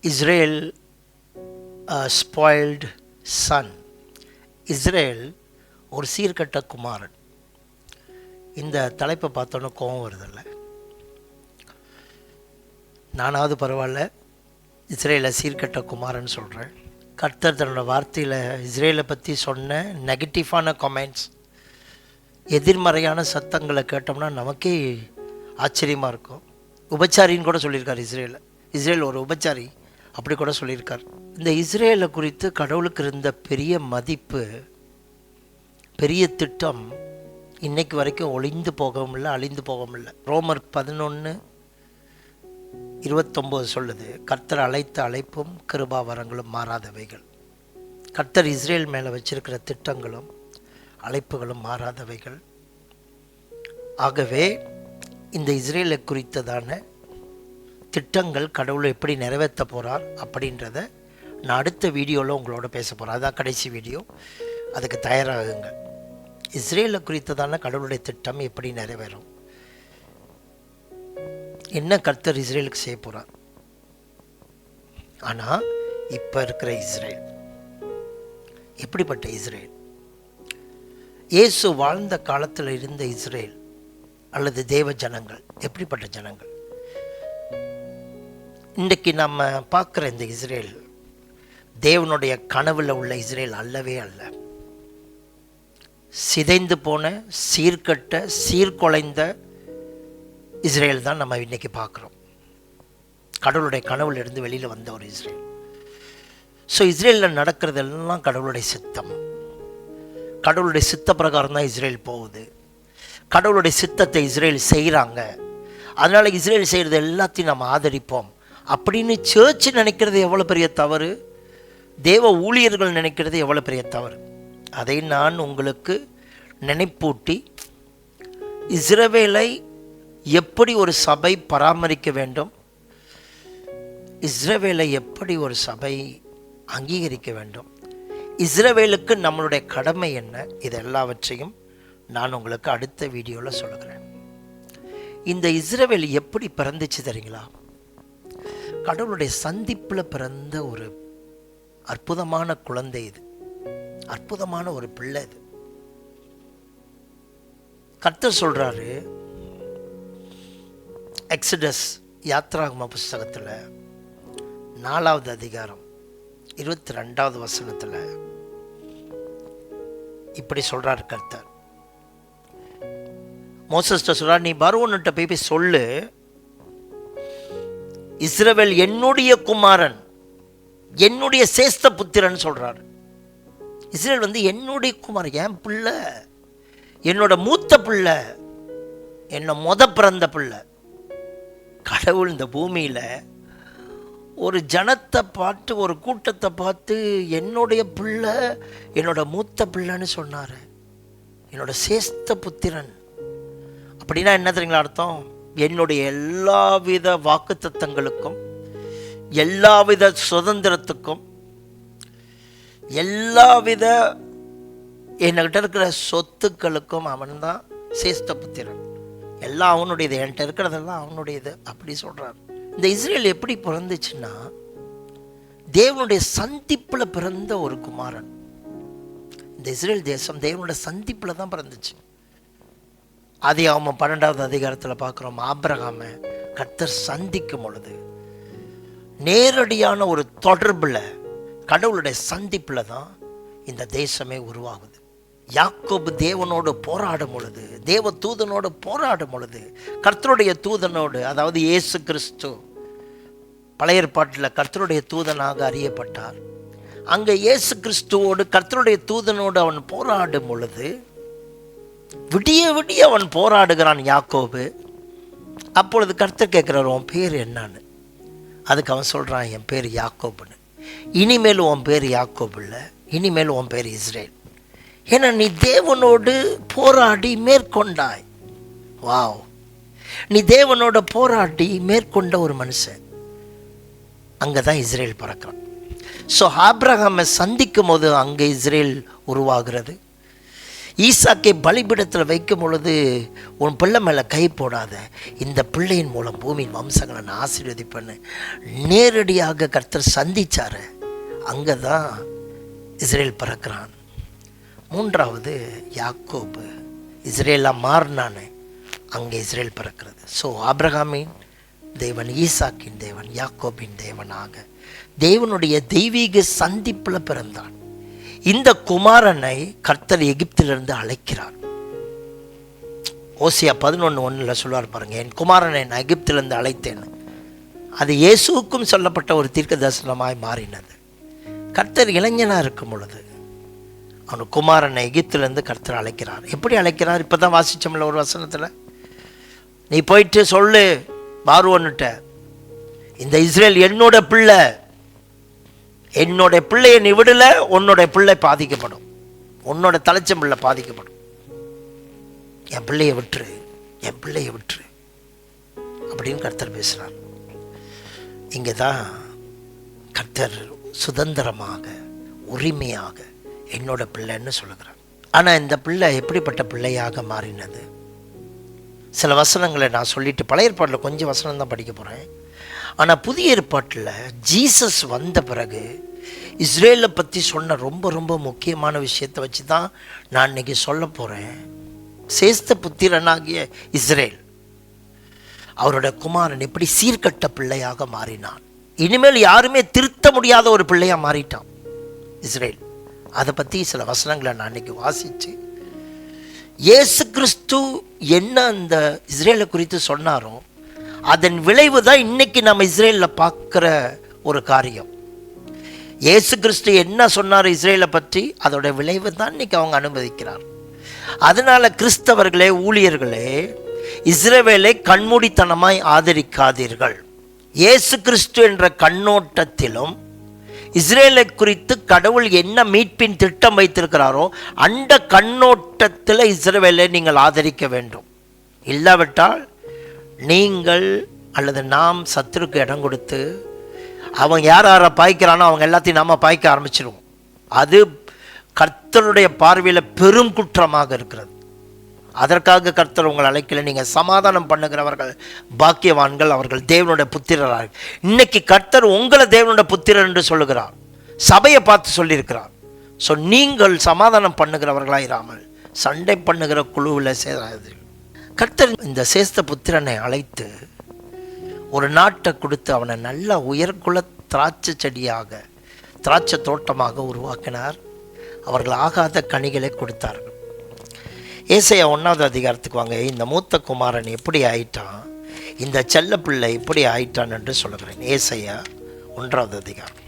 Israel spoiled Sun. Israel ஒரு சீர்கட்ட குமாரன். இந்த தலைப்பை பார்த்தோன்னே கோபம் வருதில்ல. நானாவது பரவாயில்ல, இஸ்ரேலை சீர்கட்ட குமாரன் சொல்கிறேன். கர்த்தர் தன்னோட வார்த்தையில் இஸ்ரேலை பற்றி சொன்ன நெகட்டிவான கமெண்ட்ஸ், எதிர்மறையான சத்தங்களை கேட்டோம்னா நமக்கே ஆச்சரியமாக இருக்கும். உபச்சாரின்னு கூட சொல்லியிருக்கார் இஸ்ரேல் ஒரு உபச்சாரி, அப்படி கூட சொல்லியிருக்கார். இந்த இஸ்ரேலை குறித்து கடவுளுக்கு இருந்த பெரிய மதிப்பு, பெரிய திட்டம் இன்னைக்கு வரைக்கும் ஒளிந்து போகவும் இல்லை, அழிந்து போகவும் இல்லை. ரோமர் 11:29 சொல்லுது, கர்த்தர் அழைத்த அழைப்பும் கிருபா வரங்களும் மாறாதவைகள். கர்த்தர் இஸ்ரேல் மேலே வச்சிருக்கிற திட்டங்களும் அழைப்புகளும் மாறாதவைகள். ஆகவே இந்த இஸ்ரேலை குறித்ததான திட்டங்கள் கடவுள் எப்படி நிறைவேற்ற போகிறார் அப்படின்றத நான் அடுத்த வீடியோவில் உங்களோட பேச போகிறேன். அதான் கடைசி வீடியோ, அதுக்கு தயாராகுங்க. இஸ்ரேலை குறித்ததான கடவுளுடைய திட்டம் எப்படி நிறைவேறும், என்ன கர்த்தர் இஸ்ரேலுக்கு செய்ய போகிறார். ஆனால் இப்போ இருக்கிற இஸ்ரேல் எப்படிப்பட்ட இஸ்ரேல்? இயேசு வாழ்ந்த காலத்தில் இருந்த இஸ்ரேல் அல்லது தேவ ஜனங்கள் எப்படிப்பட்ட ஜனங்கள்? இன்றைக்கு நம்ம பார்க்குற இந்த இஸ்ரேல் தேவனுடைய கனவில் உள்ள இஸ்ரேல் அல்லவே அல்ல. சிதைந்து போன, சீர்கட்ட, சீர்குலைந்த இஸ்ரேல் தான் நம்ம இன்னைக்கு பார்க்குறோம். கடவுளுடைய கனவுல இருந்து வெளியில் வந்த ஒரு இஸ்ரேல். ஸோ இஸ்ரேலில் நடக்கிறதெல்லாம் கடவுளுடைய சித்தம். கடவுளுடைய சித்த பிரகாரம் தான் இஸ்ரேல் போகுது. கடவுளுடைய சித்தத்தை இஸ்ரேல் செய்கிறாங்க. அதனால் இஸ்ரேல் செய்கிறது எல்லாத்தையும் நம்ம ஆதரிப்போம் அப்படின்னு சர்ச் நினைக்கிறது எவ்வளோ பெரிய தவறு, தேவ ஊழியர்கள் நினைக்கிறது எவ்வளோ பெரிய தவறு. அதை நான் உங்களுக்கு நினைப்பூட்டி, இஸ்ரவேலை எப்படி ஒரு சபை பராமரிக்க வேண்டும், இஸ்ரவேலை எப்படி ஒரு சபை அங்கீகரிக்க வேண்டும், இஸ்ரவேலுக்கு நம்மளுடைய கடமை என்ன, இது எல்லாவற்றையும் நான் உங்களுக்கு அடுத்த வீடியோவில் சொல்லுகிறேன். இந்த இஸ்ரவேல் எப்படி பிறந்துச்சு தெரியுங்களா? கடவுளுடைய சந்திப்பில் பிறந்த ஒரு அற்புதமான குழந்தை இது, அற்புதமான ஒரு பிள்ளை இது. கர்த்தர் சொல்றாரு, எக்ஸடஸ் யாத்ராகம புஸ்தகத்தில் 4வது அதிகாரம் 22வது வசனத்தில் இப்படி சொல்றாரு கர்த்தர். மோசஸ்ட சொல்றார், நீ பார்வோன்கிட்ட போய் சொல்லு, இஸ்ரவேல் என்னுடைய குமாரன், என்னுடைய சேஸ்த புத்திரன் சொல்றாரு. இஸ்ரேல் என்னுடைய குமாரன், என் பிள்ளை, என்னோட மூத்த பிள்ளை, என்ன பிறந்த பிள்ளை. கடவுள் இந்த பூமியில் ஒரு ஜனத்தை பார்த்து, ஒரு கூட்டத்தை பார்த்து என்னுடைய பிள்ளை, என்னோட மூத்த பிள்ளைன்னு சொன்னார், என்னோட சேஸ்த புத்திரன். அப்படின்னா என்ன தெரியுங்களா அர்த்தம்? என்னுடைய எல்லாவித வாக்குத்தத்தங்களுக்கும், எல்லாவித சுதந்திரத்துக்கும், எல்லாவித என்கிட்ட இருக்கிற சொத்துக்களுக்கும் அவன்தான் சேஸ்த புத்திரன். எல்லாம் அவனுடையது, என்கிட்ட இருக்கிறதெல்லாம் அவனுடையது அப்படி சொல்றார். இந்த இஸ்ரேல் எப்படி பிறந்துச்சுன்னா, தேவனுடைய சந்திப்பில் பிறந்த ஒரு குமாரன். இந்த இஸ்ரேல் தேசம் தேவனுடைய சந்திப்பில் தான் பிறந்துச்சு. ஆதியாகமம் 12வது அதிகாரத்தில் பார்க்குறோம், ஆபிரகாமை கர்த்தர் சந்திக்கும் பொழுது நேரடியான ஒரு தொடர்பில், கடவுளுடைய சந்திப்பில் தான் இந்த தேசமே உருவாகுது. யாக்கோபு தேவனோடு போராடும் பொழுது, தேவ தூதனோடு போராடும் பொழுது, கர்த்தருடைய தூதனோடு, அதாவது இயேசு கிறிஸ்து பழைய ஏற்பாட்டில் கர்த்தருடைய தூதனாக அறியப்பட்டார். அங்கே இயேசு கிறிஸ்துவோடு கர்த்தருடைய தூதனோடு அவன் போராடும் பொழுது, விடிய விடிய அவன் போராடுகிறான் யாக்கோபு. அப்பொழுது கர்த்தர் கேட்குறார், உன் பேர் என்னன்னு? அதுக்கு அவன் சொல்கிறான், என் பேர் யாக்கோபுன்னு. இனிமேல் உன் பேர் யாக்கோபு இல்லை, இனிமேல் உன் பேர் இஸ்ரேல். ஏன்னா நீ தேவனோடு போராடி மேற்கொண்டாய். வாவ், நீ தேவனோட போராடி மேற்கொண்ட ஒரு மனுஷன். அங்கே தான் இஸ்ரேல் பிறக்கிறான். ஸோ ஆபிரகாமை சந்திக்கும் போது அங்கே இஸ்ரேல் உருவாகிறது. ஈசாக்கை பலிபீடத்தில் வைக்கும் பொழுது உன் பிள்ளை மேலே கை போடாத, இந்த பிள்ளையின் மூலம் பூமியின் வம்சங்களை நான் ஆசீர்வதிப்பேன்னு நேரடியாக கர்த்தர் சந்திச்சார். அங்கே தான் இஸ்ரேல் பிறக்கிறான். மூன்றாவது யாக்கோபு, இஸ்ரேலாக மாறினானே, அங்கே இஸ்ரேல் பிறக்கிறது. ஸோ ஆபிரகாமின் தேவன், ஈசாக்கின் தேவன், யாக்கோபின் தேவனாக தேவனுடைய தெய்வீக சந்திப்பில் பிறந்தான். இந்த குமாரனை கர்த்தர் எகிப்திலிருந்து அழைக்கிறார். ஓசியா 11:1 சொல்லுவார் பாருங்க, என் குமாரனை நான் எகிப்திலிருந்து அழைத்தேன். அது இயேசுவுக்கும் சொல்லப்பட்ட ஒரு தீர்க்க தரிசனமாய் மாறினது. கர்த்தர் இளைஞனாக இருக்கும் பொழுது அவன் குமாரனை எகிப்திலிருந்து கர்த்தர் அழைக்கிறார். எப்படி அழைக்கிறார்? இப்போ தான் வாசிச்சோம்ல ஒரு வசனத்தில், நீ போயிட்டு சொல்லு பார்வோன்னுட்ட, இந்த இஸ்ரேல் என்னோட பிள்ளை, என்னோட பிள்ளையை நீ விடல, உன்னோட பிள்ளை பாதிக்கப்படும், உன்னோட தலைச்சம் பிள்ளை பாதிக்கப்படும், என் பிள்ளையை விட்டுரு, என் பிள்ளையை விட்டுரு அப்படின்னு கர்த்தர் பேசுகிறார். இங்கே தான் கர்த்தர் சுதந்திரமாக உரிமையாக என்னோட பிள்ளைன்னு சொல்லுகிறார். ஆனால் இந்த பிள்ளை எப்படிப்பட்ட பிள்ளையாக மாறினது? சில வசனங்களை நான் சொல்லிட்டு பழைய ஏற்பாட்டில் கொஞ்சம் வசனம் தான் படிக்க போகிறேன். ஆனால் புதிய ஏற்பாட்டில் ஜீசஸ் வந்த பிறகு இஸ்ரேலை பற்றி சொன்ன ரொம்ப ரொம்ப முக்கியமான விஷயத்தை வச்சு தான் நான் இன்னைக்கு சொல்ல போகிறேன். சேஸ்த புத்திரனாகிய இஸ்ரேல், அவரோட குமாரன் எப்படி சீர்கட்ட பிள்ளையாக மாறினான். இனிமேல் யாருமே திருத்த முடியாத ஒரு பிள்ளையாக மாறிட்டான் இஸ்ரேல். அதை பற்றி சில வசனங்களை நான் இன்னைக்கு வாசித்து, இயேசு கிறிஸ்து என்ன அந்த இஸ்ரேலை குறித்து சொன்னாரோ அதன் விளைவு தான் இன்னைக்கு நம்ம இஸ்ரேலில் பார்க்குற ஒரு காரியம். இயேசு கிறிஸ்து என்ன சொன்னார் இஸ்ரேலை பற்றி, அதோட விளைவு தான் இன்னைக்கு அவங்க அனுமதிக்கிறார். அதனால கிறிஸ்தவர்களே, ஊழியர்களே, இஸ்ரவேலை கண்மூடித்தனமாய் ஆதரிக்காதீர்கள். இயேசு கிறிஸ்து என்ற கண்ணோட்டத்திலும் இஸ்ரேலை குறித்து கடவுள் என்ன மீட்பின் திட்டம் வைத்திருக்கிறாரோ அந்த கண்ணோட்டத்தில் இஸ்ரவேலை நீங்கள் ஆதரிக்க வேண்டும். இல்லாவிட்டால் நீங்கள் அல்லது நாம் சத்துருக்கு இடம் கொடுத்து அவன் யார் யாரை பாய்க்கிறானோ அவங்க எல்லாத்தையும் நாம் பாய்க்க ஆரம்பிச்சிடுவோம். அது கர்த்தருடைய பார்வையில் பெரும் குற்றமாக இருக்கிறது. அதற்காக கர்த்தர் உங்களை அழைக்கல. நீங்கள் சமாதானம் பண்ணுகிறவர்கள் பாக்கியவான்கள், அவர்கள் தேவனுடைய புத்திரராக. இன்னைக்கு கர்த்தர் உங்களை தேவனுடைய புத்திரர் என்று சொல்லுகிறார், சபையை பார்த்து சொல்லியிருக்கிறார். ஸோ நீங்கள் சமாதானம் பண்ணுகிறவர்களாக இராமல் சண்டை பண்ணுகிற குழுவில் சேராது. கர்த்தர் இந்த சேஸ்த புத்திரனை அழைத்து ஒரு நாட்டை கொடுத்து அவனை நல்ல உயர்குல திராட்சை செடியாக, திராட்சை தோட்டமாக உருவாக்கினார். அவர்கள் ஆகாத கனிகளை கொடுத்தார்கள். ஏசாயா 1வது அதிகாரத்துக்கு வாங்க. இந்த மூத்த குமாரன் எப்படி ஆயிட்டான், இந்த செல்ல பிள்ளை எப்படி ஆயிட்டான் என்று சொல்லுகிறேன். ஏசாயா 1வது அதிகாரம்.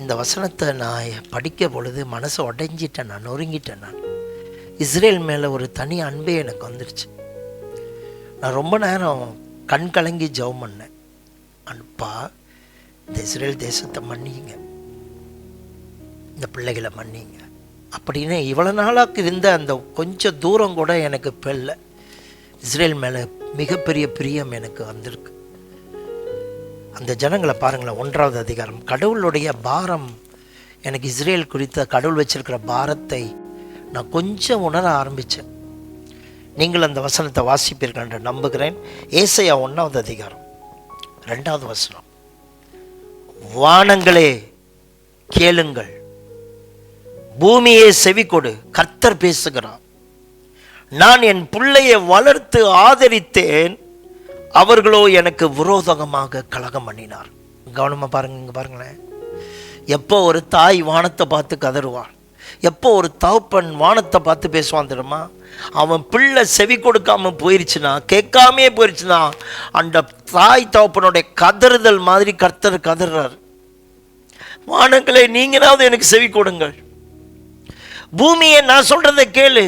இந்த வசனத்தை நான் படிக்க பொழுது மனசை உடைஞ்சிட்டேன், நான் நொறுங்கிட்டேன். நான் இஸ்ரேல் மேலே ஒரு தனி அன்பே எனக்கு வந்துடுச்சு. நான் ரொம்ப நேரம் கண் கலங்கி ஜெபம் பண்ணேன். அன்பா, இந்த இஸ்ரேல் தேசத்தை மன்னிங்க, இந்த பிள்ளைகளை மன்னிங்க அப்படின்னு இவ்வளோ நாளாக இருந்த அந்த கொஞ்சம் தூரம் கூட எனக்கு இப்போ இல்லை. இஸ்ரேல் மேலே மிகப்பெரிய பிரியம் எனக்கு வந்திருக்கு. அந்த ஜனங்களை பாருங்களேன். 1வது அதிகாரம். கடவுளுடைய பாரம், எனக்கு இஸ்ரேல் குறித்த கடவுள் வச்சிருக்கிற பாரத்தை நான் கொஞ்சம் உணர ஆரம்பித்தேன். நீங்கள் அந்த வசனத்தை வாசிப்பீர்கள் என்று நம்புகிறேன். ஏசாயா 1வது அதிகாரம் 2வது வசனம். வானங்களே கேளுங்கள், பூமியே செவி கொடு, கர்த்தர் பேசுகிறார். நான் என் பிள்ளையை வளர்த்து ஆதரித்தேன், அவர்களோ எனக்கு விரோதமாக கலகம் பண்ணினார். கவனமாக பாருங்க, இங்கே பாருங்களேன். எப்போ ஒரு தாய் வானத்தை பார்த்து கதறுவான், எப்போ ஒரு தகப்பன் வானத்தை பார்த்து பேசுவான் தெரியுமா? அவன் பிள்ளை செவி கொடுக்காம போயிருச்சுன்னா, கேட்காமே போயிருச்சுன்னா, அந்த தாய் தகப்பனுடைய கதறுதல் மாதிரி கர்த்தர் கதறார். வானங்களே நீங்களாவது எனக்கு செவி கொடுங்கள், பூமியை நான் சொல்றதை கேளு.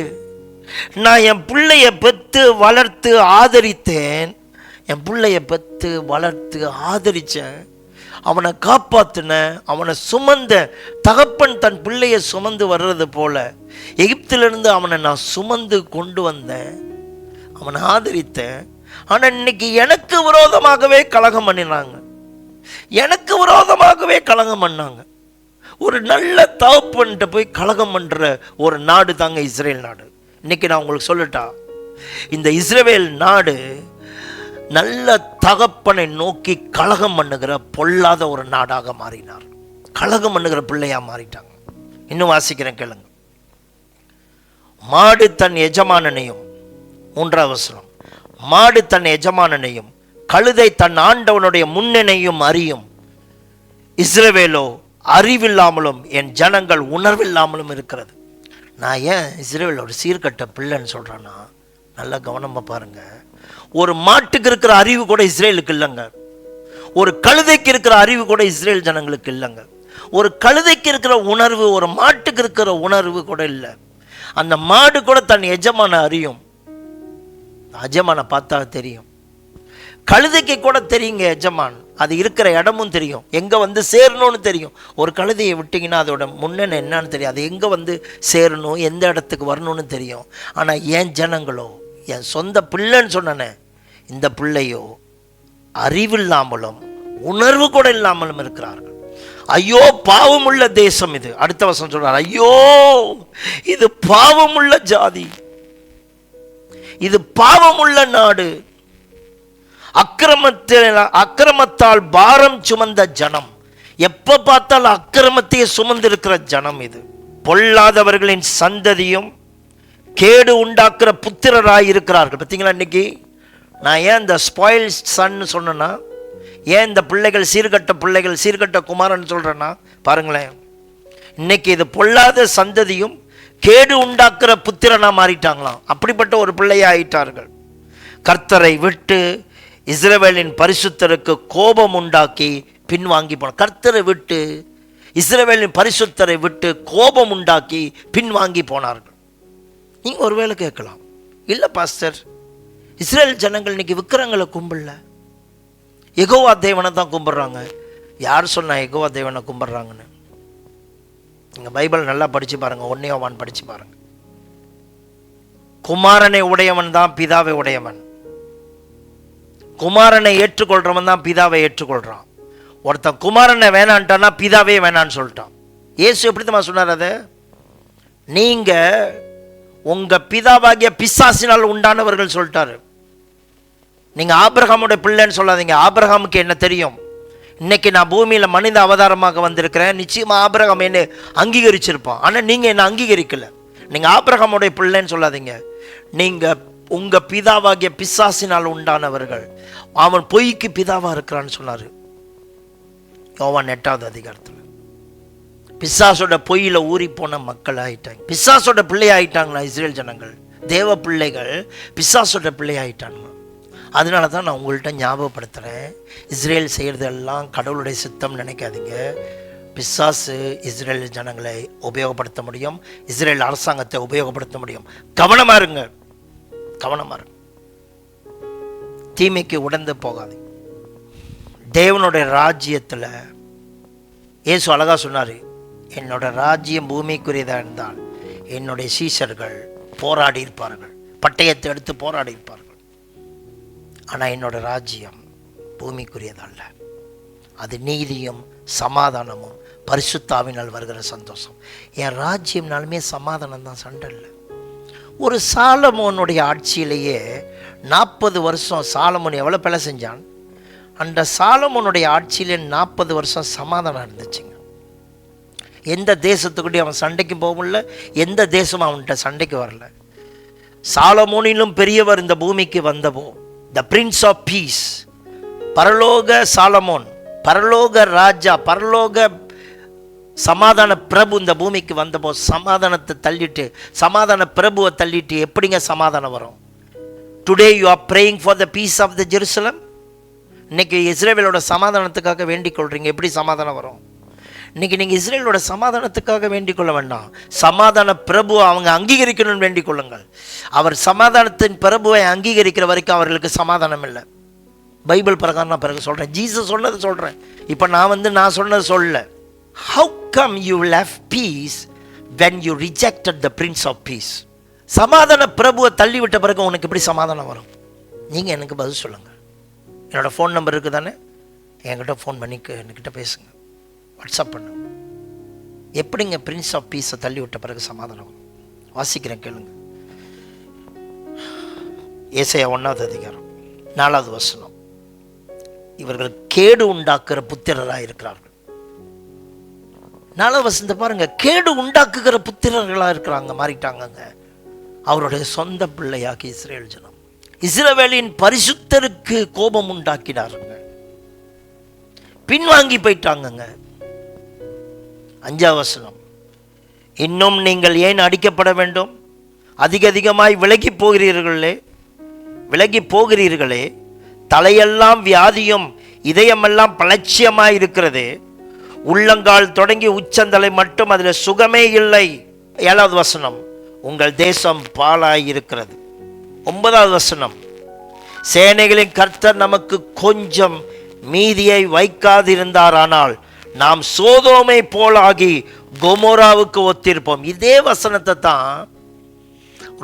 நான் என் பிள்ளைய பெற்று வளர்த்து ஆதரித்தேன், என் பிள்ளைய பெற்று வளர்த்து ஆதரித்தேன், அவனை காப்பாற்றின, அவனை சுமந்த தகப்பன் தன் பிள்ளையை சுமந்து வர்றது போல எகிப்திலிருந்து அவனை நான் சுமந்து கொண்டு வந்தேன், அவனை ஆதரித்தேன். ஆனால் இன்னைக்கு எனக்கு விரோதமாகவே கலகம் பண்ணினாங்க, எனக்கு விரோதமாகவே கலகம் பண்ணாங்க. ஒரு நல்ல தகப்பன்கிட்ட போய் கலகம் பண்ற ஒரு நாடு தாங்க இஸ்ரேல் நாடு. இன்னைக்கு நான் உங்களுக்கு சொல்லட்டா, இந்த இஸ்ரேல் நாடு நல்ல தகப்பனை நோக்கி கலகம் பண்ணுகிற பொல்லாத ஒரு நாடாக மாறினார். கலகம் பண்ணுகிற பிள்ளையா மாறிட்டாங்க. இன்னும் வாசிக்கிறேன் கேளுங்க. மாடு தன் எஜமானனையும், 3வது வசனம், மாடு தன் எஜமானனையும் கழுதை தன் ஆண்டவனுடைய முன்னணையும் அறியும், இஸ்ரவேலோ அறிவில்லாமலும் என் ஜனங்கள் உணர்வில்லாமலும் இருக்கிறது. நான் ஏன் இஸ்ரவேல் ஒரு சீர்கட்ட பிள்ளைன்னு சொல்றேன்னா, நல்லா கவனமா பாருங்க. ஒரு மாட்டுக்கு இருக்கிற அறிவு கூட இஸ்ரேலுக்கு இல்லைங்க. ஒரு கழுதைக்கு இருக்கிற அறிவு கூட இஸ்ரேல் ஜனங்களுக்கு இல்லைங்க. ஒரு கழுதைக்கு இருக்கிற உணர்வு ஒரு மாட்டுக்கு இருக்கிற உணர்வு கூட இல்லை. அந்த மாடு கூட தன் எஜமான அறியும். எஜமான பார்த்தா தெரியும். கழுதைக்கு கூட தெரியுங்க எஜமான். அது இருக்கிற இடமும் தெரியும், எங்க வந்து சேரணும்னு தெரியும். ஒரு கழுதையை விட்டீங்கன்னா அதோட முன்னணி என்னன்னு தெரியும், அது எங்க வந்து சேரணும், எந்த இடத்துக்கு வரணும்னு தெரியும். ஆனா என் ஜனங்களோ, என் சொந்த பிள்ளைன்னு சொன்னனே, இந்த பிள்ளையோ அறிவில்லாமலும் உணர்வு கூட இல்லாமலும் இருக்கிறார்கள். ஐயோ பாவமுள்ள தேசம் இது. அடுத்த வசனம் சொல்றார், ஐயோ இது பாவமுள்ள ஜாதி, இது பாவமுள்ள நாடு, அக்கிரமத்தால் பாரம் சுமந்த ஜனம். எப்ப பார்த்தால் அக்கிரமத்தையே சுமந்து இருக்கிற ஜனம் இது. பொல்லாதவர்களின் சந்ததியும் கேடு உண்டாக்குற புத்திரராய் இருக்கிறார்கள். பார்த்தீங்களா, இன்னைக்கு நான் ஏன் இந்த ஸ்பாயில் சன் சொன்னேன்னா, ஏன் இந்த பிள்ளைகள் சீர்கட்ட பிள்ளைகள், சீர்கட்ட குமாரன் சொல்றேன்னா பாருங்களேன், இன்னைக்கு இது பொல்லாத சந்ததியும் கேடு உண்டாக்குற புத்திரனா மாறிட்டாங்களாம். அப்படிப்பட்ட ஒரு பிள்ளையா ஆயிட்டார்கள். கர்த்தரை விட்டு இஸ்ரவேலின் பரிசுத்தருக்கு கோபம் உண்டாக்கி பின்வாங்கி போன. கர்த்தரை விட்டு, இஸ்ரவேலின் பரிசுத்தரை விட்டு கோபம் உண்டாக்கி பின்வாங்கி போனார்கள். நீங்க ஒருவேளை கேட்கலாம், இல்ல பாஸ்டர், இஸ்ரேல் ஜனங்கள் இன்னைக்கு விக்கிரங்களை கும்பிடல, யெகோவா தேவனை தான் கும்பிடுறாங்க. யார் சொன்னா யெகோவா தேவனை கும்பிடுறாங்கன்னு? நீங்க பைபிள் நல்லா படிச்சு பாருங்க, 1 யோவான் படிச்சு பாருங்க. குமாரனை உடையவன் தான் பிதாவை உடையவன். குமாரனை ஏற்றுக்கொள்றவன் தான் பிதாவை ஏற்றுக்கொள்றான். ஒருத்தன் குமாரனை வேணான்ட்டானா பிதாவே வேணான்னு சொல்லிட்டான். இயேசு எப்படி தான் சொன்னார், அதை நீங்க உங்க பிதாவாகிய பிசாசினால் உண்டானவர்கள் சொல்லிட்டாரு. நீங்க ஆபிரகாமுடைய பிள்ளைன்னு சொல்லாதீங்க. ஆபிரகாமுக்கு என்ன தெரியும்? இன்னைக்கு நான் பூமியில மனித அவதாரமாக வந்திருக்கிறேன், நிச்சயமா ஆபிரகாம் என்ன அங்கீகரிச்சிருப்பான். ஆனா நீங்க என்ன அங்கீகரிக்கல. நீங்க ஆபிரகாமுடைய பிள்ளைன்னு சொல்லாதீங்க. நீங்க உங்க பிதாவாகிய பிசாசினால் உண்டானவர்கள். அவன் பொய்க்கு பிதாவா இருக்கிறான்னு சொன்னாரு யோவான் 8வது அதிகாரத்தில். பிசாசோட பொய்யில ஊறி போன மக்கள் ஆயிட்டாங்க, பிசாசோட பிள்ளை ஆயிட்டாங்களா இஸ்ரேல் ஜனங்கள். தேவ பிள்ளைகள் பிசாசோட பிள்ளை ஆயிட்டாங்க. அதனால தான் நான் உங்கள்கிட்ட ஞாபகப்படுத்துறேன், இஸ்ரேல் செய்யறதெல்லாம் கடவுளுடைய சித்தம் நினைக்காதீங்க. பிசாசு இஸ்ரேல் ஜனங்களை உபயோகப்படுத்த முடியும், இஸ்ரேல் அரசாங்கத்தை உபயோகப்படுத்த முடியும். கவனமா இருங்க, கவனமா இருங்க, தீமைக்கு உடந்து போகாதீங்க. தேவனுடைய ராஜ்யத்துல இயேசு அழகா சொன்னாரு, என்னோட ராஜ்யம் பூமிக்குரியதா இருந்தால் என்னுடைய சீஷர்கள் போராடி இருப்பார்கள், பட்டயத்தை எடுத்து போராடி இருப்பார்கள். ஆனா என்னோட ராஜ்யம் பூமிக்குரியதல்ல, அது நீதியும் சமாதானமும் பரிசுத்தாவினால் வருகிற சந்தோஷம். என் ராஜ்யம்னாலுமே சமாதானம் தான், சண்டை இல்லை. ஒரு சாலமோனுடைய ஆட்சியிலேயே 40 வருஷம் சாலமோன் எவ்வளோ பிழை செஞ்சான். அந்த சாலமோனுடைய ஆட்சியிலே 40 வருஷம் சமாதானம் இருந்துச்சுங்க. எந்த தேசத்துக்கிட்டே அவன் சண்டைக்கு போகல, எந்த தேசமும் அவன்கிட்ட சண்டைக்கு வரல. சாலமோனிலும் பெரியவர் இந்த பூமிக்கு வந்தபோ, த பிரின்ஸ் ஆஃப் பீஸ், பரலோக சாலமோன், பரலோக ராஜா, பரலோக சமாதான பிரபு இந்த பூமிக்கு வந்தபோ சமாதானத்தை தள்ளிட்டு, சமாதான பிரபுவை தள்ளிட்டு எப்படிங்க சமாதானம் வரும்? Today you are praying for the peace of the Jerusalem. இன்னைக்கு இஸ்ரேலோட சமாதானத்துக்காக வேண்டிக் கொள்றீங்க, எப்படி சமாதானம் வரும்? இன்னைக்கு நீங்க இஸ்ரேலோட சமாதானத்துக்காக வேண்டிக் கொள்ள வேண்டாம், சமாதான பிரபுவை அவங்க அங்கீகரிக்கணும்னு வேண்டிக் கொள்ளுங்கள். அவர் சமாதானத்தின் பிரபுவை அங்கீகரிக்கிற வரைக்கும் அவர்களுக்கு சமாதானம் இல்லை. பைபிள் பிரகாரம் நான் பிறகு சொல்றேன், ஜீசஸ் சொன்னது சொல்றேன். இப்ப நான் சொன்னது சொல்லல. How come you will have peace when you rejected the Prince of Peace? சமாதான பிரபுவை தள்ளிவிட்ட பிறகு உனக்கு எப்படி சமாதானம் வரும்? நீங்க எனக்கு பதில் சொல்லுங்க. என்னோட ஃபோன் நம்பர் இருக்கு தானே, என்கிட்ட ஃபோன் பண்ணி என்கிட்ட பேசுங்க, வாட்ஸ்அப் பண்ணுங்க. எப்படிங்க பிரின்ஸ் ஆஃப் பீஸை தள்ளி விட்ட பிறகு சமாதானம்? வாசிக்கிறேன் கேளுங்க. ஏசாயா 1:4 இவர்கள் கேடு உண்டாக்குற புத்திரராக இருக்கிறார்கள். 4 பாருங்க, கேடு உண்டாக்குகிற புத்திரர்களாக இருக்கிறாங்க, மாறிட்டாங்க. அவருடைய சொந்த பிள்ளையாகி இஸ்ரேல் ஜனம் இஸ்ரவேலின் பரிசுத்தருக்கு கோபம் உண்டாக்கினாருங்க, பின்வாங்கி போயிட்டாங்க. 5 இன்னும் நீங்கள் ஏன் அடிக்கப்பட வேண்டும்? அதிகமாய் விலகி போகிறீர்களே, தலையெல்லாம் வியாதியும் இதயமெல்லாம் பலட்சியமாய் இருக்கிறது. உள்ளங்கால் தொடங்கி உச்சந்தலை மட்டும் அதில் சுகமே இல்லை. 7 உங்கள் தேசம் பாழாய் இருக்கிறது. 9 சேனைகளின் கர்த்தர் நமக்கு கொஞ்சம் மீதியை வைக்காதிருந்தாரானால் நாம் சோதோமை போலாகி கொமோராவுக்கு ஒத்திருப்போம். இதே வசனத்தை தான்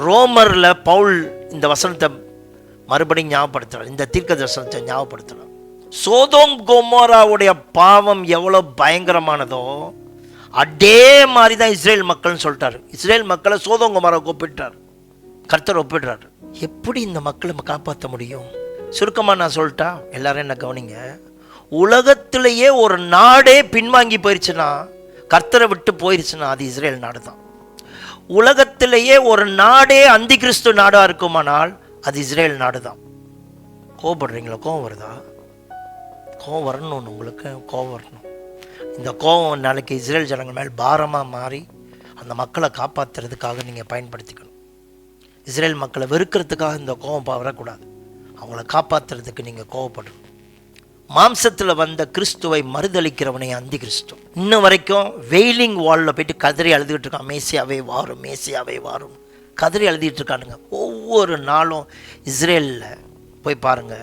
ரோமர்ல பவுல் இந்த வசனத்தை மறுபடியும் ஞாபகப்படுத்துறார். இந்த தீர்க்க தரிசனத்தை ஞாபகப்படுத்துறார். சோதோம் கொமோராவுடைய பாவம் எவ்வளவு பயங்கரமானதோ அதே மாதிரி தான் இஸ்ரேல் மக்கள்னு சொல்லிட்டாரு. இஸ்ரேல் மக்களை சோதோம் கொமோரா ஒப்பிட்டார், கர்த்தர் ஒப்பிடுறாரு. எப்படி இந்த மக்களை காப்பாற்ற முடியும்? சுருக்கமாக நான் சொல்லிட்டா எல்லாரும் என்ன கவனிங்க. உலகத்திலேயே ஒரு நாடே பின்வாங்கி போயிடுச்சுன்னா, கர்த்தரை விட்டு போயிடுச்சுன்னா அது இஸ்ரேல் நாடு தான். உலகத்திலேயே ஒரு நாடே அந்தி கிறிஸ்து நாடாக இருக்குமானால் அது இஸ்ரேல் நாடு தான். கோவப்படுறீங்களா? கோவம் வருதா? கோவம் வரணும், உங்களுக்கு கோவம் வரணும். இந்த கோவம் நாளைக்கு இஸ்ரேல் ஜனங்கள் மேல் பாரமாக மாறி அந்த மக்களை காப்பாற்றுறதுக்காக நீங்கள் பயன்படுத்திக்கணும். இஸ்ரேல் மக்களை வெறுக்கிறதுக்காக இந்த கோவம் வரக்கூடாது. அவங்கள காப்பாற்றுறதுக்கு நீங்கள் கோவப்படணும். மாம்சத்தில் வந்த கிறிஸ்துவை மறுதளிக்கிறவனே அந்தி கிறிஸ்து. இன்னும் வரைக்கும் வெயிலிங் வாலில் போயிட்டு கதறி எழுதிட்டு இருக்கான், மேசியாவே வாரும், மேசியாவே வாரும், கதறி எழுதிட்டு இருக்கானுங்க. ஒவ்வொரு நாளும் இஸ்ரேலில் போய் பாருங்க,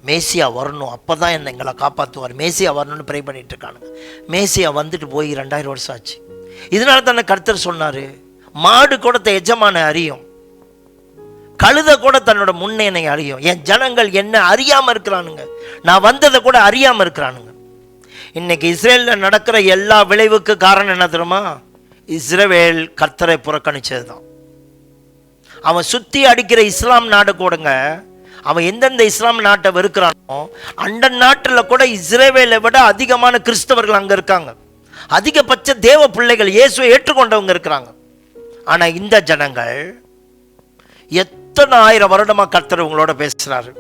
மேசியா வரணும், அப்போ தான் எங்களை காப்பாற்றுவார், மேசியா வரணும்னு ப்ரே பண்ணிட்டு இருக்கானுங்க. மேசியா வந்துட்டு போய் 2000 வருஷம் ஆச்சு. இதனால தானே கர்த்தர் சொன்னார், மாடு கூட எஜமான அறியும், கழுத கூட தன்னோட முன்னேனை அறியும். என் ஜனங்கள் என்ன அறியாமல் இருக்கிறானுங்க, நான் வந்ததை கூட அறியாமல் இருக்கிறானுங்க. இன்னைக்கு இஸ்ரேலில் நடக்கிற எல்லா விளைவுக்கு காரணம் என்ன தெரியுமா? இஸ்ரவேல் கர்த்தரை புறக்கணிச்சது தான். அவன் சுற்றி அடிக்கிற இஸ்லாம் நாடு கூடங்க, அவன் எந்தெந்த இஸ்லாம் நாட்டை வெறுக்கிறானோ அந்த நாட்டில் கூட இஸ்ரவேலை விட அதிகமான கிறிஸ்தவர்கள் அங்கே இருக்காங்க. அதிகபட்ச தேவ பிள்ளைகள் இயேசுவை ஏற்றுக்கொண்டவங்க இருக்கிறாங்க. ஆனால் இந்த ஜனங்கள் எத்தனை 1000 வருடமா கர்த்தர் உங்களோட பேசுறாரு.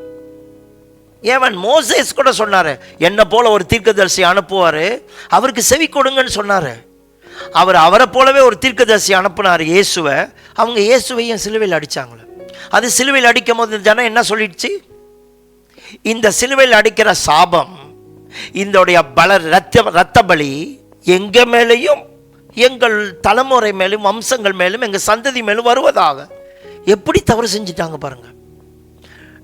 ஏவன் மோசேஸ் கூட சொன்னாரு, என்ன போல ஒரு தீர்க்கதரிசி அனுப்புவாரு, அவருக்கு செவி கொடுங்கன்னு சொன்னாரு. அவரை போலவே ஒரு தீர்க்கதரிசி அனுப்புனாரு இயேசுவை. அவங்க இயேசுவையும் சிலுவையில் அடிச்சாங்களே. அது சிலுவையில் அடிக்கும் போது ஜனம் என்ன சொல்லிடுச்சு? இந்த சிலுவையில் அடிக்கிற சாபம், இதோடைய ரத்த பலி எங்க மேலேயும் எங்கள் தலைமுறை மேலும் வம்சங்கள் மேலும் எங்கள் சந்ததி மேலும் வருவதாக. எப்படி தவறு செஞ்சிட்டாங்க பாருங்க.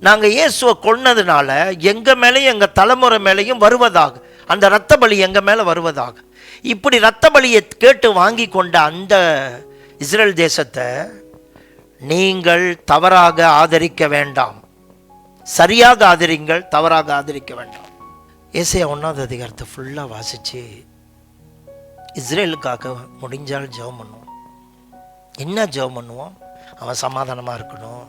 நாங்கள் இயேசுவை கொன்னதுனால எங்க மேலேயும் எங்கள் தலைமுறை மேலேயும் வருவதாக, அந்த இரத்த பலி எங்க மேலே வருவதாக. இப்படி இரத்த பலியை கேட்டு வாங்கி கொண்ட அந்த இஸ்ரேல் தேசத்தை நீங்கள் தவறாக ஆதரிக்க வேண்டாம். சரியாக ஆதரிங்கள், தவறாக ஆதரிக்க வேண்டாம். ஏசாயா 1 ஃபுல்லாக வாசிச்சு இஸ்ரேலுக்காக முடிஞ்சால் ஜெபம் பண்ணுவோம். என்ன ஜெபம் பண்ணுவோம்? அவன் சமாதானமாக இருக்கணும்,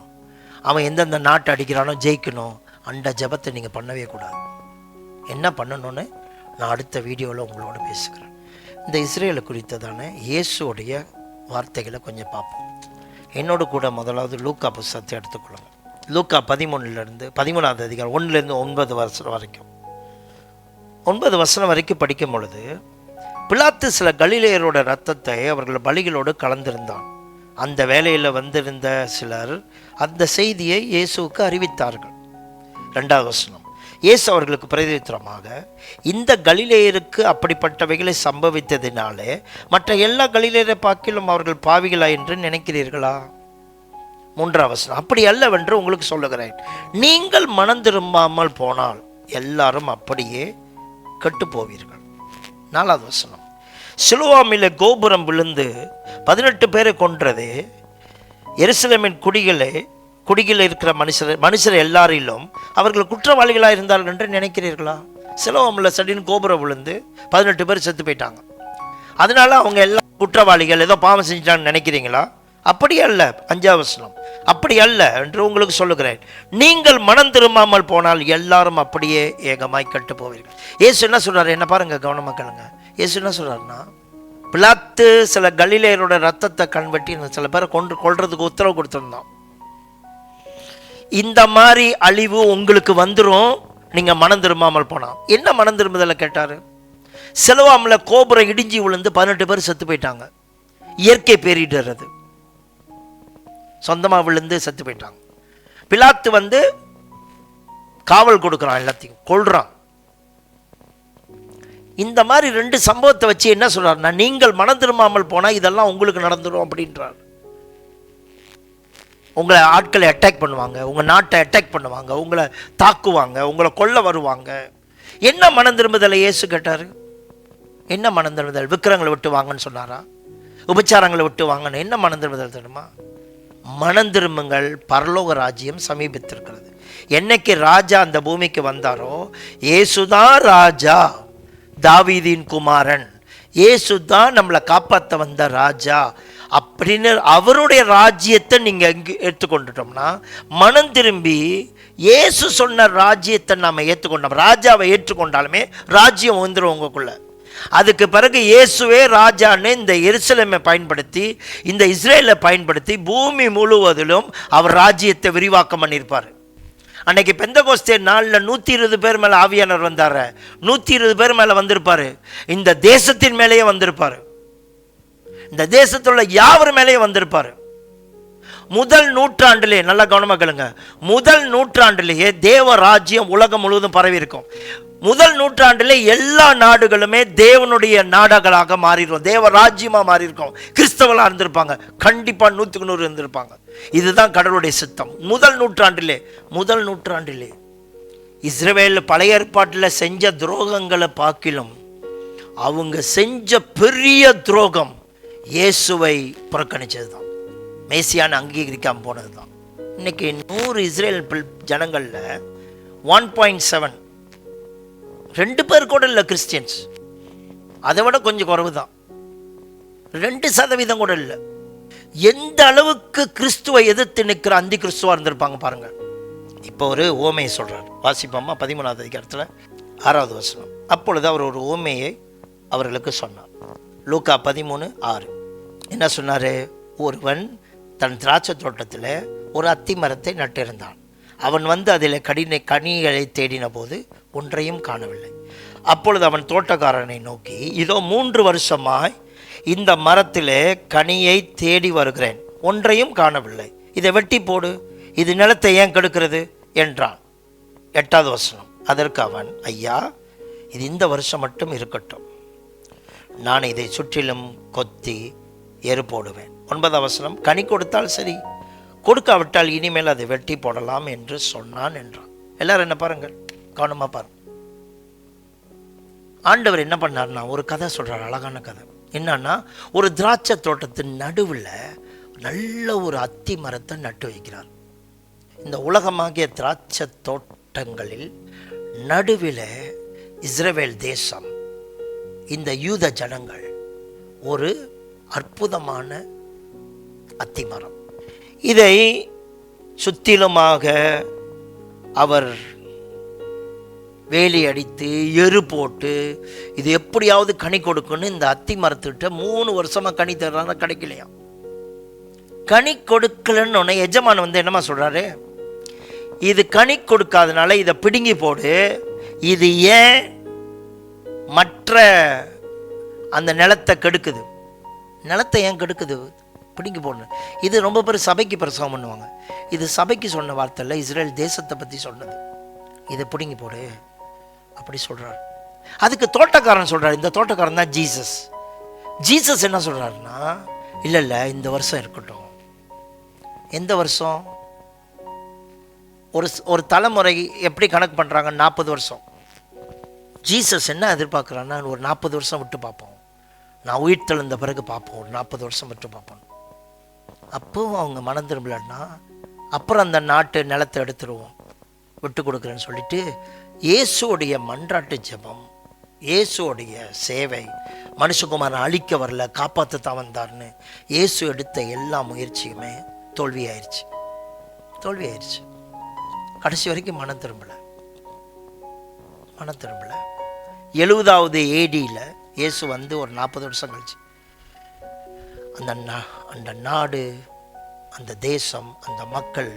அவன் எந்தெந்த நாட்டை அடிக்கிறானோ ஜெயிக்கணும். அந்த ஜெபத்தை நீங்கள் பண்ணவே கூடாது. என்ன பண்ணணும்னு நான் அடுத்த வீடியோவில் உங்களோட பேசுகிறேன். இந்த இஸ்ரேலை குறித்ததான இயேசுடைய வார்த்தைகளை கொஞ்சம் பார்ப்போம். என்னோடு கூட முதலாவது லூக்கா புஸ்தகத்தை எடுத்துக்கொள்ளுங்க. லூக்கா 13வது அதிகாரம் 1-9 வருஷம் வரைக்கும், 9 வசனம் வரைக்கும் படிக்கும் பொழுது, பிலாத்து சில கலிலேயரோட இரத்தத்தை அவர்கள் பலிகளோடு கலந்திருந்தான். அந்த வேலையில் வந்திருந்த சிலர் அந்த செய்தியை இயேசுவுக்கு அறிவித்தார்கள். 2வது வசனம், இயேசு அவர்களுக்கு பிரதியுத்தரமாக, இந்த கலிலேயருக்கு அப்படிப்பட்டவைகளை சம்பவித்ததினாலே மற்ற எல்லா கலிலேயரை பார்க்கிலும் அவர்கள் பாவிகளா என்று நினைக்கிறீர்களா? 3வது வசனம், அப்படி அல்லவென்று உங்களுக்கு சொல்லுகிறேன், நீங்கள் மனம் திரும்பாமல் போனால் எல்லாரும் அப்படியே கெட்டு போவீர்கள். 4வது வசனம், சிலுவாமில கோபுரம் விழுந்து 18 பேரை கொன்றது எருசலேமின் குடியில் இருக்கிற மனுஷர் எல்லாரிலும் அவர்கள் குற்றவாளிகளாக இருந்தார்கள் என்று நினைக்கிறீர்களா? சிலுவாமில் சடின்னு கோபுரம் விழுந்து 18 பேர் செத்து போயிட்டாங்க. அதனால அவங்க எல்லாம் குற்றவாளிகள், ஏதோ பாவம் செஞ்சிட்டான்னு நினைக்கிறீங்களா? அப்படி அல்ல. 5வது வசனம், அப்படி அல்ல என்று உங்களுக்கு சொல்லுகிறேன், நீங்கள் மனம் திரும்பாமல் போனால் எல்லாரும் அப்படியே ஏகமாய் கெட்டு போவீர்கள். இயேசு என்ன சொல்றாரு? என்ன பாருங்க, கவனமா கேளுங்க. இயேசு என்ன சொல்றாருன்னா, பிலாத்து சில கலிலேயரோட ரத்தத்தை கண்வெட்டி சில பேரை கொல்றதுக்கு உத்தரவு கொடுத்திருந்தான். இந்த மாதிரி அழிவு உங்களுக்கு வந்துடும் நீங்க மனம் திரும்பாமல் போனா. என்ன மனம் திரும்புதல கேட்டாரு? சிலவாம்ல கோபுரம் இடிஞ்சி விழுந்து 18 பேர் செத்து போயிட்டாங்க. இயற்கை பேரிடுறது, சொந்தமா விழுந்து செத்து போயிட்டாங்க. பிலாத்து காவல் கொடுக்குறான், எல்லாத்தையும் கொல்றான். இந்த மாதிரி 2 சம்பவத்தை வச்சு என்ன சொல்றாருன்னா, நீங்கள் மனம் திரும்பாமல் போனா இதெல்லாம் உங்களுக்கு நடந்துடும் அப்படின்றார். உங்களை ஆட்களை அட்டாக் பண்ணுவாங்க, உங்க நாட்டை அட்டாக் பண்ணுவாங்க, உங்களை தாக்குவாங்க, உங்களை கொல்ல வருவாங்க. என்ன மனம் திரும்புதலை இயேசு கேட்டாரு? என்ன மனம் திரும்புதல்? விக்கிரங்களை விட்டு வாங்கன்னு சொன்னாரா? உபச்சாரங்களை விட்டு வாங்கன்னு? என்ன மனம் திரும்புதல் தெரியுமா? மனம் திரும்புங்கள், பரலோக ராஜ்யம் சமீபித்திருக்கிறது. என்னைக்கு ராஜா அந்த பூமிக்கு வந்தாரோ, இயேசுதான் ராஜா, தாவீதின் குமாரன், இயேசுதான் நம்மளை காப்பாற்ற வந்த ராஜா அப்படின்னு அவருடைய ராஜ்யத்தை நீங்க ஏற்றுக்கொண்டுட்டோம்னா, மனம் திரும்பி இயேசு சொன்ன ராஜ்யத்தை நாம ஏற்றுக்கொண்டோம். ராஜாவை ஏற்றுக்கொண்டாலுமே ராஜ்யம் வந்துடும் உங்களுக்குள்ள. அதுக்கு பிறகு இயேசுவே ராஜான்னு இந்த எருசலேமை பயன்படுத்தி, இந்த இஸ்ரேலை பயன்படுத்தி பூமி முழுவதிலும் அவர் ராஜ்யத்தை விரிவாக்கம் பண்ணியிருப்பார். அன்னைக்கு பெந்தகோஸ்தே நாளில் 120 பேர் மேலே ஆவியானவர் வந்தார். 120 பேர் மேலே வந்திருப்பாரு. இந்த தேசத்தின் மேலேயே வந்திருப்பாரு. இந்த தேசத்துள்ள யாவர் மேலேயே வந்திருப்பாரு. முதல் நூற்றாண்டிலே, நல்லா கவனமாக கேளுங்க, முதல் நூற்றாண்டிலேயே தேவ ராஜ்யம் உலகம் முழுவதும் பரவி இருக்கும். முதல் நூற்றாண்டிலே எல்லா நாடுகளுமே தேவனுடைய நாடுகளாக மாறிடும், தேவ ராஜ்யமாக மாறி இருக்கும். கிறிஸ்தவர்களாக இருந்திருப்பாங்க, கண்டிப்பாக 100க்கு 100 இருந்திருப்பாங்க. இதுதான் கடவுளுடைய சித்தம். முதல் நூற்றாண்டிலே இஸ்ரவேல் பழைய ஏற்பாட்டில் செஞ்ச துரோகங்களை பார்க்கிலும் அவங்க செஞ்ச பெரிய துரோகம் இயேசுவை புறக்கணிச்சது தான், மேசியான்னு அங்கீகரிக்காமல் போனது தான். இன்னைக்கு 100 இஸ்ரேல் ஜனங்களில் 1.7 2 பேர் கூட இல்லை கிறிஸ்டியன்ஸ். அதை விட கொஞ்சம் குறைவு தான், 2% கூட இல்லை. எந்த அளவுக்கு கிறிஸ்துவை எதிர்த்து நிற்கிற அந்தி கிறிஸ்துவா இருந்திருப்பாங்க பாருங்க. இப்போ ஒரு ஓமையை சொல்றார், வாசிப்போமா? 13வது அதிகாரத்தில் 6வது வசனம். அப்பொழுது அவர் ஒரு ஓமையை அவர்களுக்கு சொன்னார். லூக்கா 13:6. என்ன சொன்னாரு? ஒருவன் தன் திராட்சை தோட்டத்தில் ஒரு அத்தி மரத்தை நட்டிருந்தான். அவன் அதில் கனிகளை தேடின போது ஒன்றையும் காணவில்லை. அப்பொழுது அவன் தோட்டக்காரனை நோக்கி, இதோ 3 வருஷமாய் இந்த மரத்திலே கனியை தேடி வருகிறேன், ஒன்றையும் காணவில்லை. இதை வெட்டி போடு, இது நிலத்தை ஏன் கெடுக்கிறது என்றான். 8வது வசனம். அதற்கு அவன், ஐயா, இது இந்த வருஷம் மட்டும் இருக்கட்டும், நான் இதை சுற்றிலும் கொத்தி எரு போடுவேன். 9வது வசனம். கனி கொடுத்தால் சரி, கொடுக்காவிட்டால் இனிமேல் அதை வெட்டி போடலாம் என்று சொன்னான் என்றான். எல்லாரும் என்ன பாருங்கள், கவனமா பாருங்க. ஆண்டவர் என்ன பண்ணார்னா ஒரு கதை சொல்றார், அழகான கதை. என்னன்னா, ஒரு திராட்சை தோட்டத்தின் நடுவில் நல்ல ஒரு அத்தி மரத்தை நட்டு வைக்கிறார். இந்த உலகமாகிய திராட்சை தோட்டங்களில் நடுவில் இஸ்ரவேல் தேசம், இந்த யூத ஜனங்கள் ஒரு அற்புதமான அத்தி மரம். இதை சுத்திலுமாக அவர் வேலி அடித்து எரு போட்டு இது எப்படியாவது கனி கொடுக்குன்னு இந்த அத்தி மரத்துக்கிட்ட 3 வருஷமா கனி தர்றாங்க, கிடைக்கலையா. கனி கொடுக்கலன்னு எஜமான் என்னமா சொல்றாரு? இது கனி கொடுக்காதனால இதை பிடுங்கி போடு. இது ஏன் மற்ற அந்த நிலத்தை கெடுக்குது? நிலத்தை ஏன் கெடுக்குது? பிடுங்கி போடணும். இது ரொம்ப பேர் சபைக்கு பிரசவம் பண்ணுவாங்க. இது சபைக்கு சொன்ன வார்த்தை இல்லை, இஸ்ரேல் தேசத்தை பற்றி சொன்னது. இதை பிடுங்கி போடு அப்படி சொல்றாரு. அதுக்கு தோட்டக்காரன் சொல்றாரு, இந்த தோட்டக்காரன் தான் ஜீசஸ். ஜீசஸ் என்ன சொல்றாருன்னா, இல்லை இந்த வருஷம் இருக்கட்டும். எந்த வருஷம்? ஒரு தலைமுறை எப்படி கணக்கு பண்ணுறாங்க? 40 வருஷம். ஜீசஸ் என்ன எதிர்பார்க்குறான்னா, ஒரு 40 வருஷம் விட்டு பார்ப்போம், நான் உயிர் தெழுந்த பிறகு பார்ப்போம், ஒரு 40 வருஷம் விட்டு பார்ப்போம். அப்போவும் அவங்க மனம் திரும்பலன்னா, அப்புறம் அந்த நாட்டு நிலத்தை எடுத்துருவோம், விட்டு கொடுக்குறேன்னு சொல்லிட்டு இயேசுடைய மன்றாட்டு ஜெபம் இயேசுடைய சேவை மனுஷகுமாரன் அழிக்க வரல, காப்பாற்ற தான் வந்தார்னு இயேசு எடுத்த எல்லா முயற்சியுமே தோல்வியாயிருச்சு. கடைசி வரைக்கும் மனம் திரும்பல. 70வது ஏடியில் இயேசு வந்து ஒரு 40 வருஷம் கழிச்சு அந்த நாடு, அந்த தேசம், அந்த மக்கள்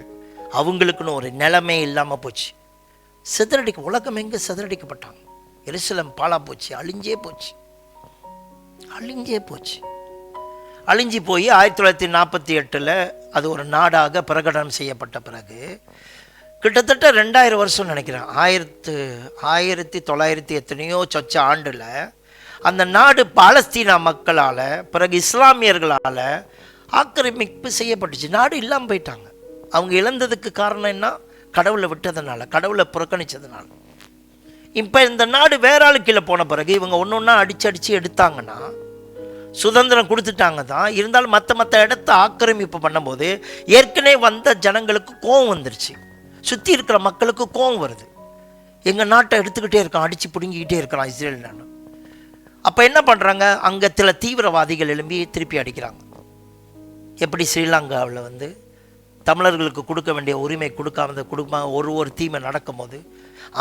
அவங்களுக்குன்னு ஒரு நிலைமை இல்லாமல் போச்சு. உலகம் எங்கே சிதறடிக்கப்பட்டாங்க. எருசலேம் பாழா போச்சு, அழிஞ்சே போய் 1948 அது ஒரு நாடாக பிரகடனம் செய்யப்பட்ட பிறகு கிட்டத்தட்ட 2000 வருஷம் நினைக்கிறேன், 1900 எத்தனையோ சொச்ச ஆண்டில் அந்த நாடு பாலஸ்தீனா மக்களால், பிறகு இஸ்லாமியர்களால் ஆக்கிரமிப்பு செய்யப்பட்டுச்சு. நாடு இல்லாமல் போயிட்டாங்க. அவங்க இழந்ததுக்கு காரணம் என்ன? கடவுளை விட்டதுனால, கடவுளை புறக்கணித்ததுனால. இப்போ இந்த நாடு வேற ஆளு கீழே போன பிறகு இவங்க ஒன்று ஒன்றா அடித்து எடுத்தாங்கன்னா, சுதந்திரம் கொடுத்துட்டாங்க தான், இருந்தாலும் மற்ற இடத்த ஆக்கிரமிப்பு பண்ணும்போது ஏற்கனவே வந்த ஜனங்களுக்கு கோபம் வந்துருச்சு. சுற்றி இருக்கிற மக்களுக்கு கோபம் வருது. எங்கள் நாட்டை எடுத்துக்கிட்டே இருக்கான், அடித்து பிடுங்கிக்கிட்டே இருக்கிறான் இஸ்ரேல் நாடு. அப்போ என்ன பண்ணுறாங்க, அங்கே சில தீவிரவாதிகள் எழும்பி திருப்பி அடிக்கிறாங்க. எப்படி ஸ்ரீலங்காவில் வந்து தமிழர்களுக்கு கொடுக்க வேண்டிய உரிமை கொடுக்காம ஒரு தீமை நடக்கும் போது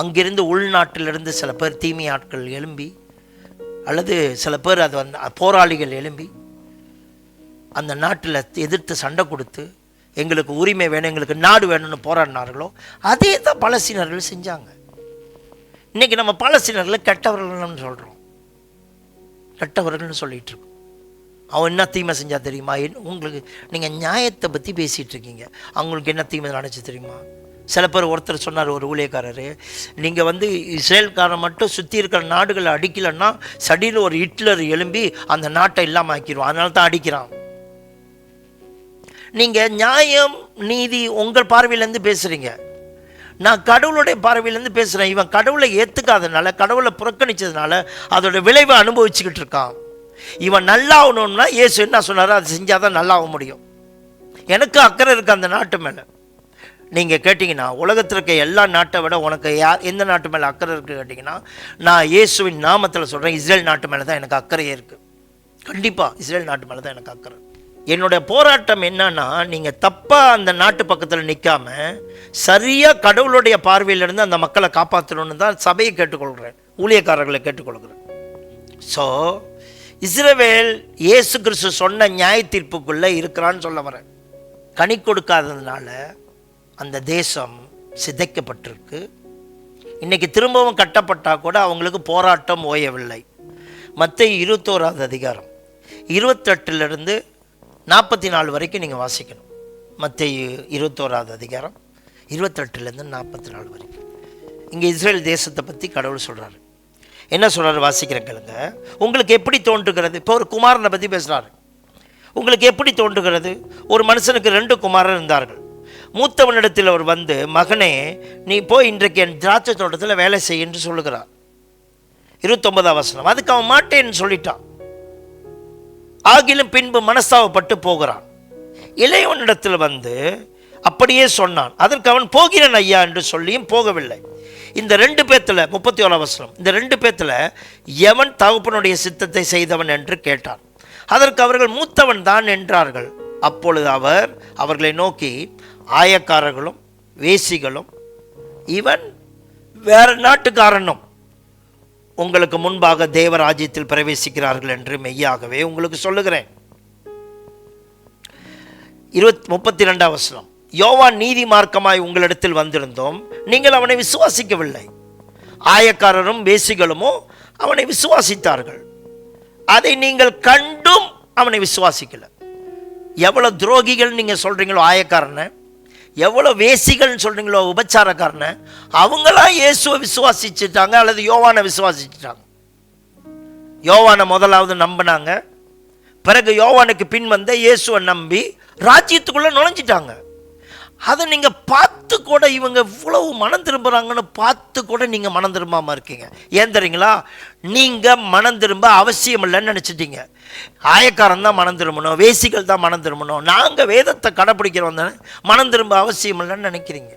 அங்கிருந்து உள்நாட்டிலிருந்து சில பேர் தீமை ஆட்கள் எழும்பி, அல்லது சில பேர் அது வந்து போராளிகள் எழும்பி அந்த நாட்டில் எதிர்த்து சண்டை கொடுத்து எங்களுக்கு உரிமை வேணும், எங்களுக்கு நாடு வேணும்னு போராடினார்களோ அதே தான் பாலஸ்தீனர்கள் செஞ்சாங்க. இன்றைக்கி நம்ம பாலஸ்தீனர்களை கெட்டவர்கள்னு சொல்கிறோம், கெட்டவர்கள்னு சொல்லிகிட்டு இருக்கோம். அவன் என்ன தீமை செஞ்சா தெரியுமா? உங்களுக்கு நீங்கள் நியாயத்தை பற்றி பேசிகிட்டு இருக்கீங்க, அவங்களுக்கு என்ன தீமை நினச்சி தெரியுமா? சில பேர் ஒருத்தர் சொன்னார், ஒரு ஊழியக்காரர், நீங்கள் வந்து இஸ்ரேல்காரன் மட்டும் சுற்றி இருக்கிற நாடுகளை அடிக்கலைன்னா சடியில் ஒரு ஹிட்லர் எழும்பி அந்த நாட்டை இல்லாமல் ஆக்கிடுவோம், அதனால தான் அடிக்கிறான். நீங்கள் நியாயம் நீதி உங்கள் பார்வையிலேருந்து பேசுகிறீங்க, நான் கடவுளுடைய பார்வையிலேருந்து பேசுகிறேன். இவன் கடவுளை ஏற்றுக்காதனால, கடவுளை புறக்கணித்ததுனால அதோட விளைவை அனுபவிச்சுக்கிட்டு இருக்கான். இவன் நல்லா ஆகணும்னா இயேசு என்ன சொன்னாரோ அதை செஞ்சால் தான் நல்லா ஆக முடியும். எனக்கு அக்கறை இருக்குது அந்த நாட்டு மேலே. நீங்கள் கேட்டிங்கன்னா உலகத்தில் இருக்க எல்லா நாட்டை விட உனக்கு எந்த நாட்டு மேலே அக்கறை இருக்குது கேட்டிங்கன்னா, நான் இயேசுவின் நாமத்தில் சொல்கிறேன், இஸ்ரேல் நாட்டு மேலே தான் எனக்கு அக்கறையே இருக்குது. கண்டிப்பாக இஸ்ரேல் நாட்டு மேலே தான் எனக்கு அக்கறை. என்னுடைய போராட்டம் என்னன்னா, நீங்கள் தப்பாக அந்த நாட்டு பக்கத்தில் நிற்காம சரியாக கடவுளுடைய பார்வையிலிருந்து அந்த மக்களை காப்பாற்றணும்னு தான் சபையை கேட்டுக்கொள்கிறேன், ஊழியக்காரர்களை கேட்டுக்கொள்கிறேன். ஸோ இஸ்ரவேல் இயேசு கிறிஸ்து சொன்ன நியாய தீர்ப்புக்குள்ளே இருக்கிறான்னு சொல்ல வரேன். கனி கொடுக்காததுனால அந்த தேசம் சிதைக்கப்பட்டிருக்கு. இன்றைக்கி திரும்பவும் கட்டப்பட்டால் கூட அவங்களுக்கு போராட்டம் ஓயவில்லை. மத்தேயு 21வது அதிகாரம் 28 44 வரைக்கும் நீங்கள் வாசிக்கணும். மத்தேயு 21வது அதிகாரம் 28 44 வரைக்கும். இங்கே இஸ்ரேல் தேசத்தை பற்றி கடவுள் சொல்கிறாரு. என்ன சொல்கிறாரு வாசிக்கிறேன் கேளுங்க. உங்களுக்கு எப்படி தோன்றுகிறது? இப்போ ஒரு குமாரனை பற்றி பேசுகிறாரு. உங்களுக்கு எப்படி தோன்றுகிறது? ஒரு மனுஷனுக்கு 2 குமாரர் இருந்தார்கள். மூத்தவனிடத்தில் அவர் வந்து, மகனே நீ போய் இன்றைக்கு என் திராட்சை தோட்டத்தில் வேலை செய்ய என்று சொல்லுகிறார். 29ஆம் வசனம். அதுக்கு அவன் மாட்டேன்னு சொல்லிட்டான். ஆகிலும் பின்பு மனஸ்தாபப்பட்டு போகிறான். இளையவனிடத்தில் வந்து அப்படியே சொன்னான். அதற்கு அவன் போகிறேன் ஐயா என்று சொல்லியும் போகவில்லை. இந்த 2 பேத்துல 31ஆம் வசனம், இந்த 2 பேத்துல எவன் தகப்பனுடைய சித்தத்தை செய்தவன் என்று கேட்டான். அதற்கு அவர்கள் மூத்தவன் தான் என்றார்கள். அப்பொழுது அவர் அவர்களை நோக்கி, ஆயக்காரர்களும் வேசிகளும் இவன் வேற நாட்டுக்காரனும் உங்களுக்கு முன்பாக தேவராஜ்யத்தில் பிரவேசிக்கிறார்கள் என்று மெய்யாகவே உங்களுக்கு சொல்லுகிறேன். 32ஆம் வசனம். யோவான் நீதி மார்க்கமாய் உங்களிடத்தில் வந்திருந்தோம், நீங்கள் அவனை விசுவாசிக்கவில்லை. ஆயக்காரரும் வேசிகளுமோ அவனை விசுவாசித்தார்கள். அதை நீங்கள் கண்டும் அவனை விசுவாசிக்கல. எவ்வளவு துரோகிகள் நீங்க சொல்றீங்களோ ஆயக்காரனை, எவ்வளவு வேசிகள் சொல்றீங்களோ உபச்சாரக்காரனை, அவங்களா இயேசுவை விசுவாசிச்சுட்டாங்க அல்லது யோவானை விசுவாசிச்சுட்டாங்க. யோவானை முதலாவது நம்பினாங்க, பிறகு யோவானுக்கு பின் வந்த இயேசுவை நம்பி ராஜ்யத்துக்குள்ள நுழைஞ்சிட்டாங்க. அதை நீங்க பார்த்து கூட இவங்க இவ்வளவு மனம் திரும்புறாங்கன்னு பார்த்து கூட நீங்க மனம் திரும்பாம இருக்கீங்க. ஏன் தெரியுங்களா? நீங்க மனம் திரும்ப அவசியம் இல்லைன்னு நினைச்சிட்டீங்க. ஆயக்காரன் தான் மனம் திரும்பணும், வேசிகள் தான் மனம் திரும்பணும், நாங்க வேதத்தை கடைப்பிடிக்கிறோம் தானே மனம் திரும்ப அவசியம் இல்லைன்னு நினைக்கிறீங்க.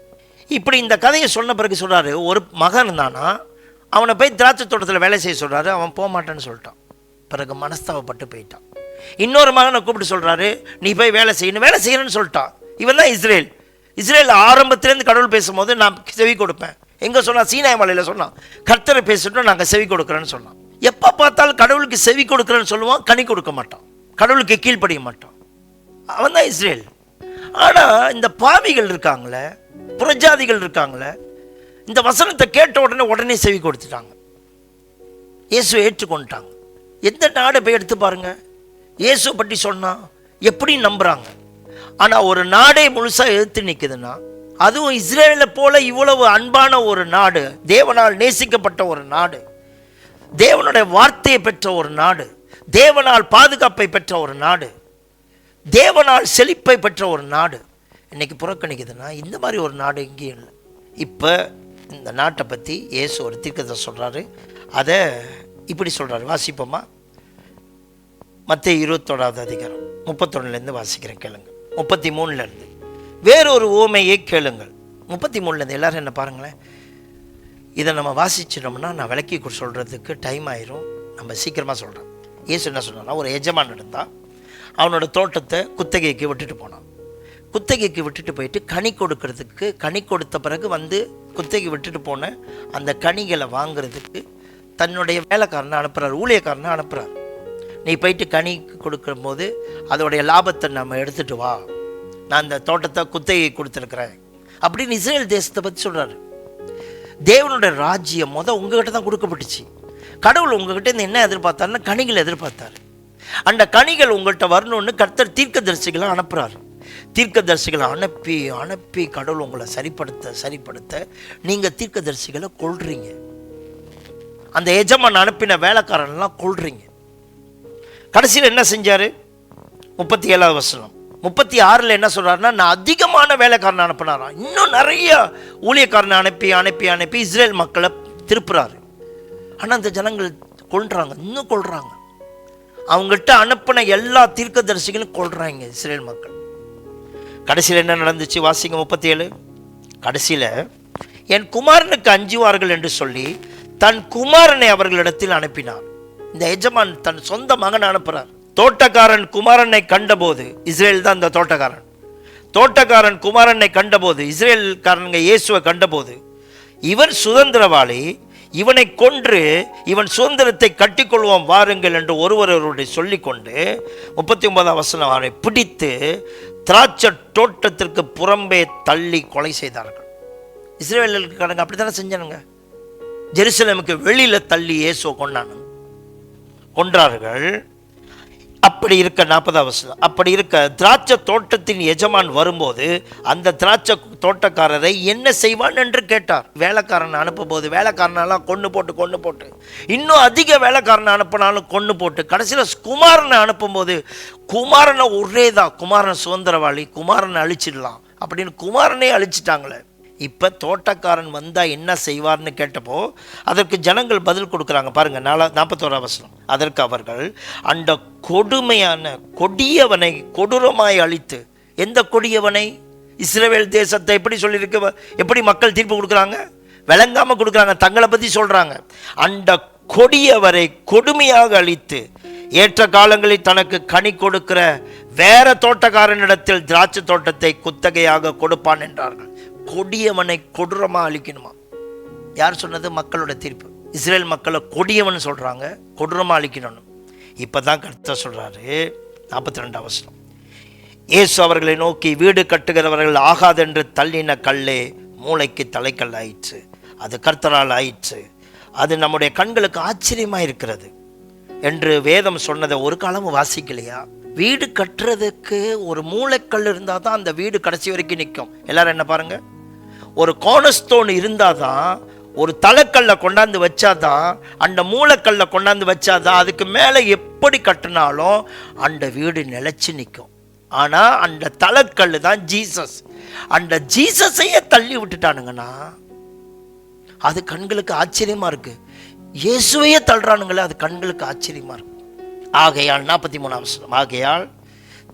இப்படி இந்த கதையை சொன்ன பிறகு சொல்றாரு, ஒரு மகன் தானா, அவனை போய் திராட்சை தோட்டத்தில் வேலை செய்ய சொல்கிறாரு. அவன் போக மாட்டேன்னு சொல்லிட்டான். பிறகு மனஸ்தாபப்பட்டு போயிட்டான். இன்னொரு மகனை கூப்பிட்டு சொல்கிறாரு, நீ போய் வேலை செய்யணும்னு சொல்லிட்டான். இவன் தான் இஸ்ரேல் ஆரம்பத்திலேருந்து கடவுள் பேசும்போது நான் செவி கொடுப்பேன். எங்கே சொன்னான்? சீனாய் மலையில் சொன்னான். கர்த்தரை பேசிட்டோம், நாங்கள் செவி கொடுக்குறேன்னு சொன்னான். எப்போ பார்த்தாலும் கடவுளுக்கு செவி கொடுக்குறேன்னு சொல்லுவான், கனி கொடுக்க மாட்டான், கடவுளுக்கு கீழ்ப்படிய மாட்டான். அவன் தான் இஸ்ரேல். ஆனால் இந்த பாவிகள் இருக்காங்களே, புறஜாதிகள் இருக்காங்களே, இந்த வசனத்தை கேட்ட உடனே செவி கொடுத்துட்டாங்க, இயேசுவை ஏற்றுக்கொண்டுட்டாங்க. எந்த நாடை போய் எடுத்து பாருங்க, இயேசு பற்றி சொன்னா எப்படி நம்புறாங்க. ஆனால் ஒரு நாடே முழுசாக எதிர்த்து நிற்குதுன்னா, அதுவும் இஸ்ரேலை போல இவ்வளவு அன்பான ஒரு நாடு, தேவனால் நேசிக்கப்பட்ட ஒரு நாடு, தேவனுடைய வார்த்தையை பெற்ற ஒரு நாடு, தேவனால் பாதுகாப்பை பெற்ற ஒரு நாடு, தேவனால் செழிப்பை பெற்ற ஒரு நாடு இன்னைக்கு புறக்கணிக்குதுன்னா, இந்த மாதிரி ஒரு நாடு எங்கேயும் இல்லை. இப்போ இந்த நாட்டை பற்றி இயேசு ஒரு தீர்க்கத்தை சொல்கிறாரு. அதை இப்படி சொல்கிறாரு, வாசிப்போமா? மத்தேயு 21 அதிகாரம் 31 வாசிக்கிறேன், கேளுங்க. 33 வேறொரு உவமையை கேளுங்கள். 33 எல்லாரும் என்ன பாருங்களேன். இதை நம்ம வாசிச்சிட்டோம்னா நான் விளக்கி சொல்கிறதுக்கு டைம் ஆயிரும். நம்ம சீக்கிரமாக சொல்கிறேன். இயேசு என்ன சொன்னான்னா, ஒரு எஜமான் இருந்தால் அவனோட தோட்டத்தை குத்தகைக்கு விட்டுட்டு போனான். குத்தகைக்கு விட்டுட்டு போயிட்டு கனி கொடுக்கறதுக்கு, கனி கொடுத்த பிறகு குத்தகை விட்டுட்டு போன அந்த கனிகளை வாங்கிறதுக்கு தன்னுடைய வேலைக்காரனை அனுப்புகிறார், ஊழியக்காரனை அனுப்புகிறார். நீ போயிட்டு கனி கொடுக்குற போது அதோடைய லாபத்தை நம்ம எடுத்துகிட்டு வா, நான் அந்த தோட்டத்தை குத்தகை கொடுத்துருக்குறேன் அப்படின்னு இஸ்ரேல் தேசத்தை பற்றி சொல்கிறாரு. தேவனுடைய ராஜ்யம் உங்ககிட்ட தான் கொடுக்கப்பட்டுச்சு. கடவுள் உங்ககிட்ட இருந்து என்ன எதிர்பார்த்தாருன்னா கனிகளை எதிர்பார்த்தாரு. அந்த கனிகள் உங்கள்கிட்ட வரணும்னு கர்த்தர் தீர்க்கதரிசிகளை அனுப்புகிறாரு. தீர்க்கதரிசிகளை அனுப்பி அனுப்பி கடவுள் உங்களை சரிப்படுத்த நீங்கள் தீர்க்கதரிசிகளை கொள்றீங்க. அந்த எஜமான் அனுப்பின வேலைக்காரன்லாம் கொள்றீங்க. கடைசியில் என்ன செஞ்சார்? 37 வசனம். 36 என்ன சொல்கிறாருன்னா, நான் அதிகமான வேலைக்காரனை அனுப்பினாராம். இன்னும் நிறைய ஊழியக்காரனை அனுப்பி அனுப்பி அனுப்பி இஸ்ரேல் மக்களை திருப்புறாரு. ஆனால் அந்த ஜனங்கள் கொள்றாங்க, இன்னும் கொள்றாங்க. அவங்ககிட்ட அனுப்பின எல்லா தீர்க்கதரிசிகளும் கொள்றாங்க இஸ்ரேல் மக்கள். கடைசியில் என்ன நடந்துச்சு? வாசிங்க 37. கடைசியில் என் குமாரனுக்கு அஞ்சுவார்கள் என்று சொல்லி தன் குமாரனை அவர்களிடத்தில் அனுப்பினார். இந்த எஜமான் தன் சொந்த மகனை அனுப்புறார். தோட்டக்காரன் குமாரனை கண்டபோது, இஸ்ரேல் தான் இந்த தோட்டக்காரன். தோட்டக்காரன் குமாரனை கண்டபோது, இஸ்ரேல்காரங்க இயேசுவை கண்டபோது, இவன் சுதந்திரவாளி, இவனை கொன்று இவன் சுதந்திரத்தை கட்டிக்கொள்வோம் வாருங்கள் என்று ஒருவருடைய சொல்லிக்கொண்டு 39 வசனம் அவனை பிடித்து திராட்சை தோட்டத்திற்கு புறம்பே தள்ளி கொலை செய்தார்கள். இஸ்ரேலுக்காரங்க அப்படித்தானே செஞ்சானுங்க. ஜெருசலேமுக்கு வெளியில் தள்ளி இயேசுவை கொன்றார்கள். அப்படி இருக்க 40 வசனம், அப்படி இருக்க திராட்சை தோட்டத்தின் எஜமான் வரும்போது அந்த திராட்சை தோட்டக்காரரை என்ன செய்வான் என்று கேட்டார். வேலைக்காரனை அனுப்பும் போது வேலைக்காரனெல்லாம் கொண்டு போட்டு இன்னும் அதிக வேலைக்காரனை அனுப்பினாலும் கொண்டு போட்டு கடைசியில் குமாரனை அனுப்பும்போது குமாரனை ஒரேதான், குமாரன் சுதந்திரவாளி, குமாரனை அழிச்சிடலாம் அப்படின்னு குமாரனே அழிச்சிட்டாங்களே. இப்போ தோட்டக்காரன் வந்தால் என்ன செய்வார்னு கேட்டப்போ அதற்கு ஜனங்கள் பதில் கொடுக்குறாங்க. பாருங்க 41 வசனம். அதற்கு அவர்கள் அந்த கொடியவனை கொடூரமாய் அழித்து. எந்த கொடியவனை? இஸ்ரவேல் தேசத்தை எப்படி சொல்லியிருக்கு, எப்படி மக்கள் தீர்ப்பு கொடுக்குறாங்க? விளங்காமல் கொடுக்குறாங்க, தங்களை பற்றி சொல்கிறாங்க. அந்த கொடியவரை கொடுமையாக அழித்து ஏற்ற காலங்களில் தனக்கு கனி கொடுக்கிற வேற தோட்டக்காரனிடத்தில் திராட்சை தோட்டத்தை குத்தகையாக கொடுப்பான் என்றார்கள். கொடியவனை கொடூரமாக அழிக்கணுமா? யார் சொன்னது? மக்களோட தீர்ப்பு. இஸ்ரேல் மக்களை கொடியவன் சொல்கிறாங்க, கொடூரமாக அழிக்கணும். இப்போ தான் கர்த்தர் சொல்கிறாரு 42 வசனம். இயேசு அவர்களை நோக்கி, வீடு கட்டுகிறவர்கள் ஆகாதென்று தள்ளின கல்லே மூளைக்கு தலைக்கல் ஆயிற்று, அது கர்த்தரால் ஆயிற்று, அது நம்முடைய கண்களுக்கு ஆச்சரியமாக இருக்கிறது என்று வேதம் சொன்னதை ஒரு காலமும் வாசிக்கலையா? வீடு கட்டுறதுக்கு ஒரு மூளைக்கல் இருந்தால் தான் அந்த வீடு கடைசி வரைக்கும் நிற்கும். எல்லாரும் என்ன பாருங்க, ஒரு கோர்னர்ஸ்டோன் இருந்தால் தான், ஒரு தலைக்கல்ல கொண்டாந்து வச்சாதான், அந்த மூளைக்கல்ல கொண்டாந்து வச்சாதான் அதுக்கு மேலே எப்படி கட்டினாலும் அந்த வீடு நிலைச்சு நிற்கும். ஆனால் அந்த தலைக்கல் தான் ஜீசஸ். அந்த ஜீசஸையே தள்ளி விட்டுட்டானுங்கன்னா அது கண்களுக்கு ஆச்சரியமா இருக்கு. இயேசுவையே தள்ளுறானுங்களே, அது கண்களுக்கு ஆச்சரியமா இருக்கு. ஆகையால் 43 வசனம். ஆகையால்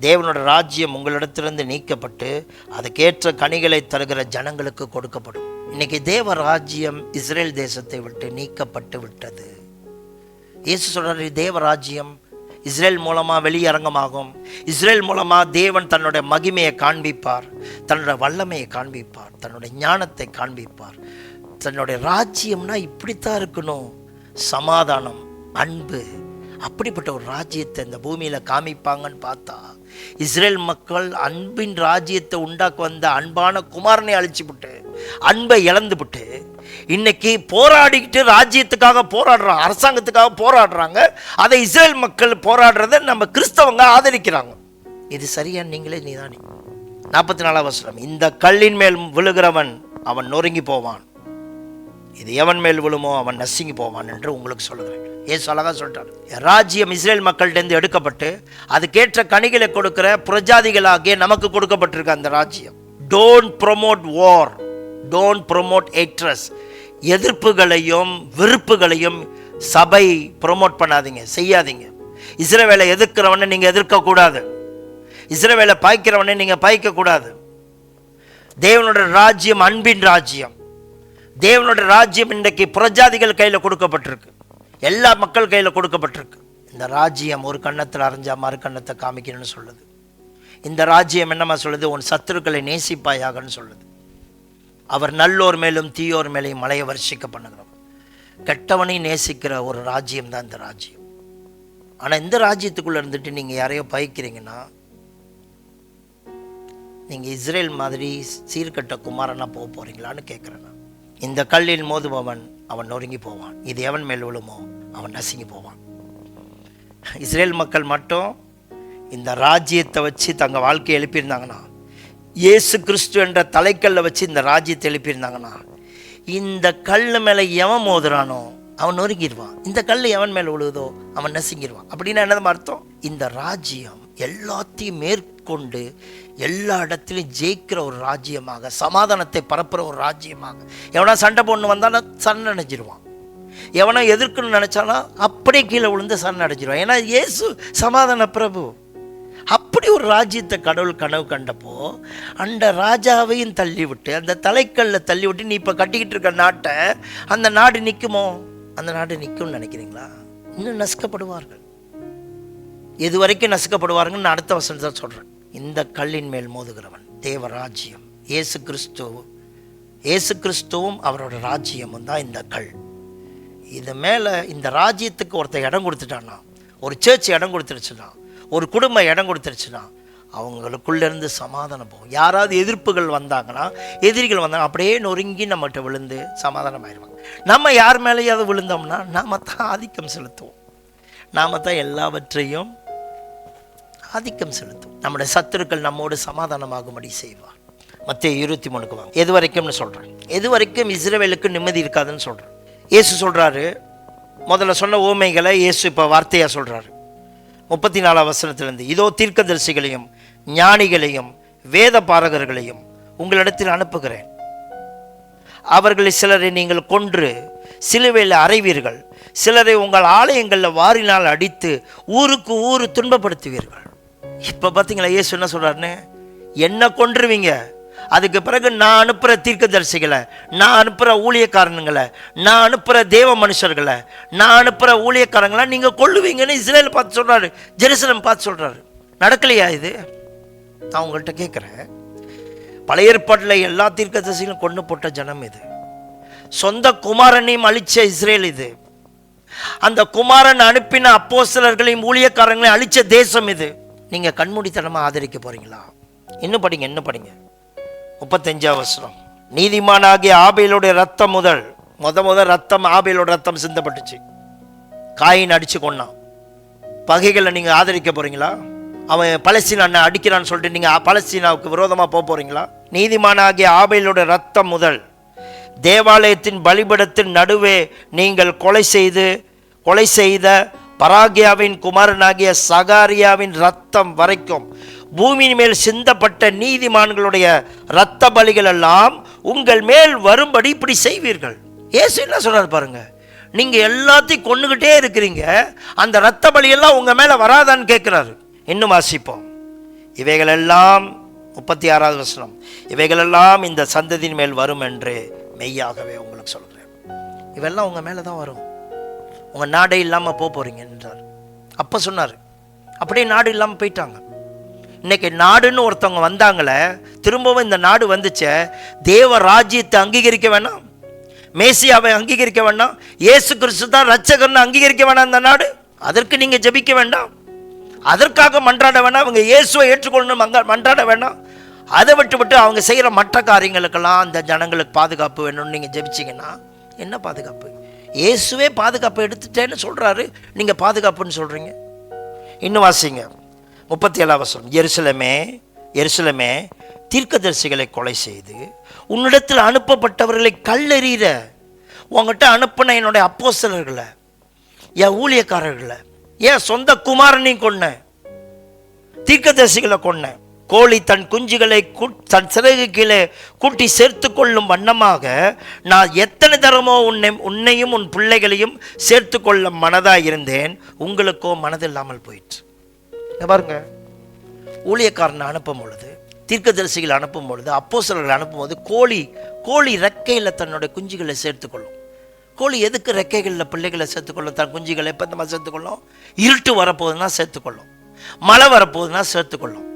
தேவனோட ராஜ்யம் உங்களிடத்திலிருந்து நீக்கப்பட்டு அதுக்கேற்ற கனிகளை தருகிற ஜனங்களுக்கு கொடுக்கப்படும். இன்னைக்கு தேவ ராஜ்யம் இஸ்ரேல் தேசத்தை விட்டு நீக்கப்பட்டு விட்டது. இயேசு சொல்றாரு, தேவ ராஜ்யம் இஸ்ரேல் மூலமா வெளியரங்கமாகும். இஸ்ரேல் மூலமா தேவன் தன்னுடைய மகிமையை காண்பிப்பார், தன்னுடைய வல்லமையை காண்பிப்பார், தன்னுடைய ஞானத்தை காண்பிப்பார். தன்னுடைய ராஜ்யம்னா இப்படித்தான் இருக்கணும், சமாதானம், அன்பு. அப்படிப்பட்ட ஒரு ராஜ்யத்தை இந்த பூமியில காமிப்பாங்கன்னு பார்த்தா, இஸ்ரேல் மக்கள் அன்பின் ராஜ்யத்தை உண்டாக்க வந்த அன்பான குமாரனை அழிச்சுவிட்டு அன்பை இழந்துவிட்டு இன்னைக்கு போராடிக்கிட்டு ராஜ்யத்துக்காக போராடுறாங்க, அரசாங்கத்துக்காக போராடுறாங்க. அதை இஸ்ரேல் மக்கள் போராடுறதை நம்ம கிறிஸ்தவங்க ஆதரிக்கிறாங்க. இது சரியா? நீங்களே நீதானே. 44 வசனம், இந்த கல்லின் மேல் விழுகிறவன் அவன் நொறுங்கி போவான், இது எவன் மேல் விழுமோ அவன் நசுங்கி போவான் என்று உங்களுக்கு சொல்லுகிறேன். ஏசு அழகா சொல்றார், ராஜ்யம் இஸ்ரேல் மக்கள்கிட்ட எடுக்கப்பட்டு அதுக்கேற்ற கனிகளை கொடுக்கிற புரஜாதிகளாகிய நமக்கு கொடுக்கப்பட்டிருக்க அந்த ராஜ்யம். Don't promote war, don't promote hatreds. எதிர்ப்புகளையும் வெறுப்புகளையும் சபை ப்ரொமோட் பண்ணாதீங்க, செய்யாதீங்க. இஸ்ரவேலை எதிர்க்கிறவனை நீங்க எதிர்க்க கூடாது, இஸ்ரவேலை பாய்க்கிறவனை நீங்க பாய்க்க கூடாது. தேவனுடைய ராஜ்யம் அன்பின் ராஜ்யம். தேவனுடைய ராஜ்யம் இன்றைக்கு புரஜாதிகள் கையில் கொடுக்கப்பட்டிருக்கு, எல்லா மக்கள் கையில் கொடுக்கப்பட்டிருக்கு. இந்த ராஜ்யம் ஒரு கண்ணத்தில் அரைஞ்சா மறு கண்ணத்தை காமிக்கணும்னு சொல்லுது. இந்த ராஜ்யம் என்னமா சொல்லுது? உன் சத்துருக்களை நேசிப்பாயாகன்னு சொல்லுது. அவர் நல்லோர் மேலும் தீயோர் மேலேயும் மலையை வர்ஷிக்க பண்ணுகிறோம். கெட்டவனை நேசிக்கிற ஒரு ராஜ்யம் தான் இந்த ராஜ்யம். ஆனால் இந்த ராஜ்யத்துக்குள்ளே இருந்துட்டு நீங்கள் யாரையோ பயிக்கிறீங்கன்னா, நீங்கள் இஸ்ரேல் மாதிரி சீர்கட்ட குமாரனா போக போகிறீங்களான்னு கேட்குறேன். இந்த கல்லில் மோதுபவன் அவன் நொறுங்கி போவான், இது எவன் மேல் விழுமோ அவன் நசுங்கி போவான். இஸ்ரேல் மக்கள் மட்டும் இந்த ராஜ்யத்தை வச்சு தங்கள் வாழ்க்கையை எழுப்பியிருந்தாங்கன்னா, இயேசு கிறிஸ்து என்ற தலைக்கல்லை வச்சு இந்த ராஜ்யத்தை எழுப்பியிருந்தாங்கன்னா, இந்த கல் மேலே எவன் மோதுறானோ அவன் நொறுங்கிடுவான், இந்த கல் எவன் மேலே விழுதோ அவன் நசுங்கிடுவான். அப்படின்னா என்னது அர்த்தம்? இந்த ராஜ்யம் எல்லாத்தையும் மேற்கொண்டு எல்லா இடத்துலையும் ஜெயிக்கிற ஒரு ராஜ்யமாக, சமாதானத்தை பரப்புகிற ஒரு ராஜ்யமாக. எவனா சண்டை போடணும் வந்தாலும் சண்டை அடைஞ்சிருவான், எவனா எதிர்க்கணும்னு நினச்சானா அப்படியே கீழே விழுந்து சண்டை அடைஞ்சிருவான். ஏன்னா இயேசு சமாதான பிரபு. அப்படி ஒரு ராஜ்யத்தை கடவுள் கனவு கண்டப்போ அந்த ராஜாவையும் தள்ளி விட்டு, அந்த தலைக்கல்ல தள்ளி விட்டு, நீ இப்போ கட்டிக்கிட்டு இருக்க நாட்டை, அந்த நாடு நிற்குமோ? அந்த நாடு நிற்கும்னு நினைக்கிறீங்களா? இன்னும் நசுக்கப்படுவார்கள். எது வரைக்கும் நசுக்கப்படுவாருங்கன்னு நான் அடுத்த வசனத்தை சொல்கிறேன். இந்த கல்லின் மேல் மோதுகிறவன் தேவராஜ்யம், இயேசு கிறிஸ்துவும் அவரோட ராஜ்யமும் தான் இந்த கல். இது மேலே இந்த ராஜ்யத்துக்கு ஒருத்தர் இடம் கொடுத்துட்டான்னா, ஒரு சர்ச் இடம் கொடுத்துருச்சுன்னா, ஒரு குடும்பம் இடம் கொடுத்துருச்சுன்னா, அவங்களுக்குள்ளேருந்து சமாதானம் போகும். யாராவது எதிர்ப்புகள் வந்தாங்கன்னா, எதிரிகள் வந்தாங்க, அப்படியே நொறுங்கி நம்மகிட்ட விழுந்து சமாதானம் ஆயிடுவாங்க. நம்ம யார் மேலேயாவது விழுந்தோம்னா நாம் தான் ஆதிக்கம் செலுத்துவோம், நாம் தான் எல்லாவற்றையும் ஆதிக்கம் செலுத்தும். நம்முடைய சத்துருக்கள் நம்மோடு சமாதானமாகும்படி செய்வார். மத்தேயு 23 வாங்க. எது வரைக்கும்னு சொல்கிறேன், எது வரைக்கும் இஸ்ரவேலுக்கு நிம்மதி இருக்காதுன்னு சொல்கிறேன். இயேசு சொல்கிறாரு, முதல்ல சொன்ன ஊமைகளை இயேசு இப்போ வார்த்தையாக சொல்கிறாரு. 34 வசனத்திலிருந்து, இதோ தீர்க்கதரிசிகளையும் ஞானிகளையும் வேத பாரகர்களையும் உங்களிடத்தில் அனுப்புகிறேன். அவர்களை சிலரை நீங்கள் கொன்று சிலுவையில் அறைவீர்கள், சிலரை உங்கள் ஆலயங்களில் வாரினால் அடித்து ஊருக்கு ஊர் துன்பப்படுத்துவீர்கள். இப்போ பார்த்தீங்களா இயேசு என்ன சொல்கிறாருன்னு? என்ன கொன்றுவீங்க, அதுக்கு பிறகு நான் அனுப்புகிற தீர்க்கதரிசிகளை, நான் அனுப்புகிற ஊழியக்காரனுங்களை, நான் அனுப்புகிற தேவ மனுஷர்களை, நான் அனுப்புகிற ஊழியக்காரங்களை நீங்கள் கொல்லுவீங்கன்னு இஸ்ரேல் பார்த்து சொல்கிறாரு, ஜெருசலம் பார்த்து சொல்கிறாரு. நடக்கலையா இது? நான் உங்கள்கிட்ட கேட்குறேன். பழைய ஏற்பாட்டில் எல்லா தீர்க்கதரிசிகளும் கொண்டு போட்ட ஜனம் இது. சொந்த குமாரனையும் அழிச்ச இஸ்ரேல் இது. அந்த குமாரன் அனுப்பின அப்போஸ்தலர்களையும் ஊழியக்காரங்களையும் அழிச்ச தேசம் இது. நீங்கள் கண்மூடித்தனமாக ஆதரிக்க போகிறீங்களா? இன்னும் படிங்க, 35 வசனம். நீதிமானாகிய ஆபேலுடைய ரத்தம் முதல் ரத்தம், ஆபேலோட ரத்தம் சிந்தப்பட்டுச்சு. காயின் அடிச்சு கொண்டான். பகைகளை நீங்கள் ஆதரிக்க போகிறீங்களா? அவன் பலஸ்தீனா அடிக்கிறான்னு சொல்லிட்டு நீங்கள் பலஸ்தீனாவுக்கு விரோதமாக போக போகிறீங்களா? நீதிமானாகிய ஆபேலோட ரத்தம் முதல் தேவாலயத்தின் பலிபீடத்தின் நடுவே நீங்கள் கொலை செய்த பராகியாவின் குமாரனாகிய சகாரியாவின் ரத்தம் வரைக்கும் பூமியின் மேல் சிந்தப்பட்ட நீதிமான்களுடைய இரத்த பலிகள் எல்லாம் உங்கள் மேல் வரும்படி இப்படி செய்வீர்கள். இயேசு என்ன சொல்றாரு பாருங்க, நீங்க எல்லாத்தையும் கொன்னுகிட்டே இருக்கிறீங்க, அந்த இரத்த பலியெல்லாம் உங்க மேல வராதான்னு கேட்கிறாரு. இன்னும் வாசிப்போம். இவைகளெல்லாம் 36 வசனம், இவைகளெல்லாம் இந்த சந்ததியின் மேல் வரும் என்று மெய்யாகவே உங்களுக்கு சொல்கிறேன், இவெல்லாம் உங்கள் மேலே தான் வரும். உங்கள் நாடே இல்லாமல் போகிறீங்க என்றார். அப்போ சொன்னார், அப்படியே நாடு இல்லாமல் போயிட்டாங்க. இன்னைக்கு நாடுன்னு ஒருத்தவங்க வந்தாங்களே, திரும்பவும் இந்த நாடு வந்துச்சே, தேவ ராஜ்யத்தை அங்கீகரிக்க வேணாம், மேசியாவை அங்கீகரிக்க வேண்டாம், இயேசு கிறிஸ்து தான் ரட்சகர்னு அங்கீகரிக்க வேணாம் இந்த நாடு. அதற்கு நீங்கள் ஜெபிக்க வேண்டாம், அதற்காக மன்றாட வேண்டாம், அவங்க இயேசுவை ஏற்றுக்கொள்ளணும் மன்றாட வேண்டாம். அதை விட்டு அவங்க செய்கிற மற்ற காரியங்களுக்கெல்லாம் அந்த ஜனங்களுக்கு பாதுகாப்பு வேணும்னு நீங்கள் ஜெபிச்சிங்கன்னா என்ன பாதுகாப்பு? இயேசுவே பாதுகாப்பு எடுத்துட்டேன்னு சொல்கிறாரு, நீங்கள் பாதுகாப்புன்னு சொல்கிறீங்க. இன்னும் வாசிங்க 37 வசனம். எருசலேமே எருசலேமே, தீர்க்கதரிசிகளை கொலை செய்து உன்னிடத்தில் அனுப்பப்பட்டவர்களை கல்லெறிகிற, உங்ககிட்ட அனுப்பின என்னுடைய அப்போஸ்தலர்களை, என் ஊழியக்காரர்களை, என் சொந்த குமாரனையும் கொன்ன, தீர்க்கதரிசிகளை கொன்ன. கோழி தன் குஞ்சுகளை தன் சிறகு கீழே கூட்டி சேர்த்து கொள்ளும் வண்ணமாக நான் எத்தனை தரமோ உன்னையும் உன் பிள்ளைகளையும் சேர்த்து கொள்ள மனதாக இருந்தேன், உங்களுக்கோ மனதில்லாமல் போயிற்று. பாருங்க, ஊழியக்காரனை அனுப்பும் பொழுது, தீர்க்கதரிசிகளை அனுப்பும் பொழுது, அப்போஸ்தலர்களை அனுப்பும் போது கோழி ரெக்கையில் தன்னுடைய குஞ்சுகளை சேர்த்துக்கொள்ளும். கோழி எதுக்கு ரெக்கைகளில் பிள்ளைகளை சேர்த்துக்கொள்ளும்? தன் குஞ்சுகளை எப்போ இந்த மாதிரி சேர்த்துக்கொள்ளும்? இருட்டு வரப்போகுதுன்னா சேர்த்துக்கொள்ளும், மழை வரப்போகுதுன்னா சேர்த்துக்கொள்ளும்,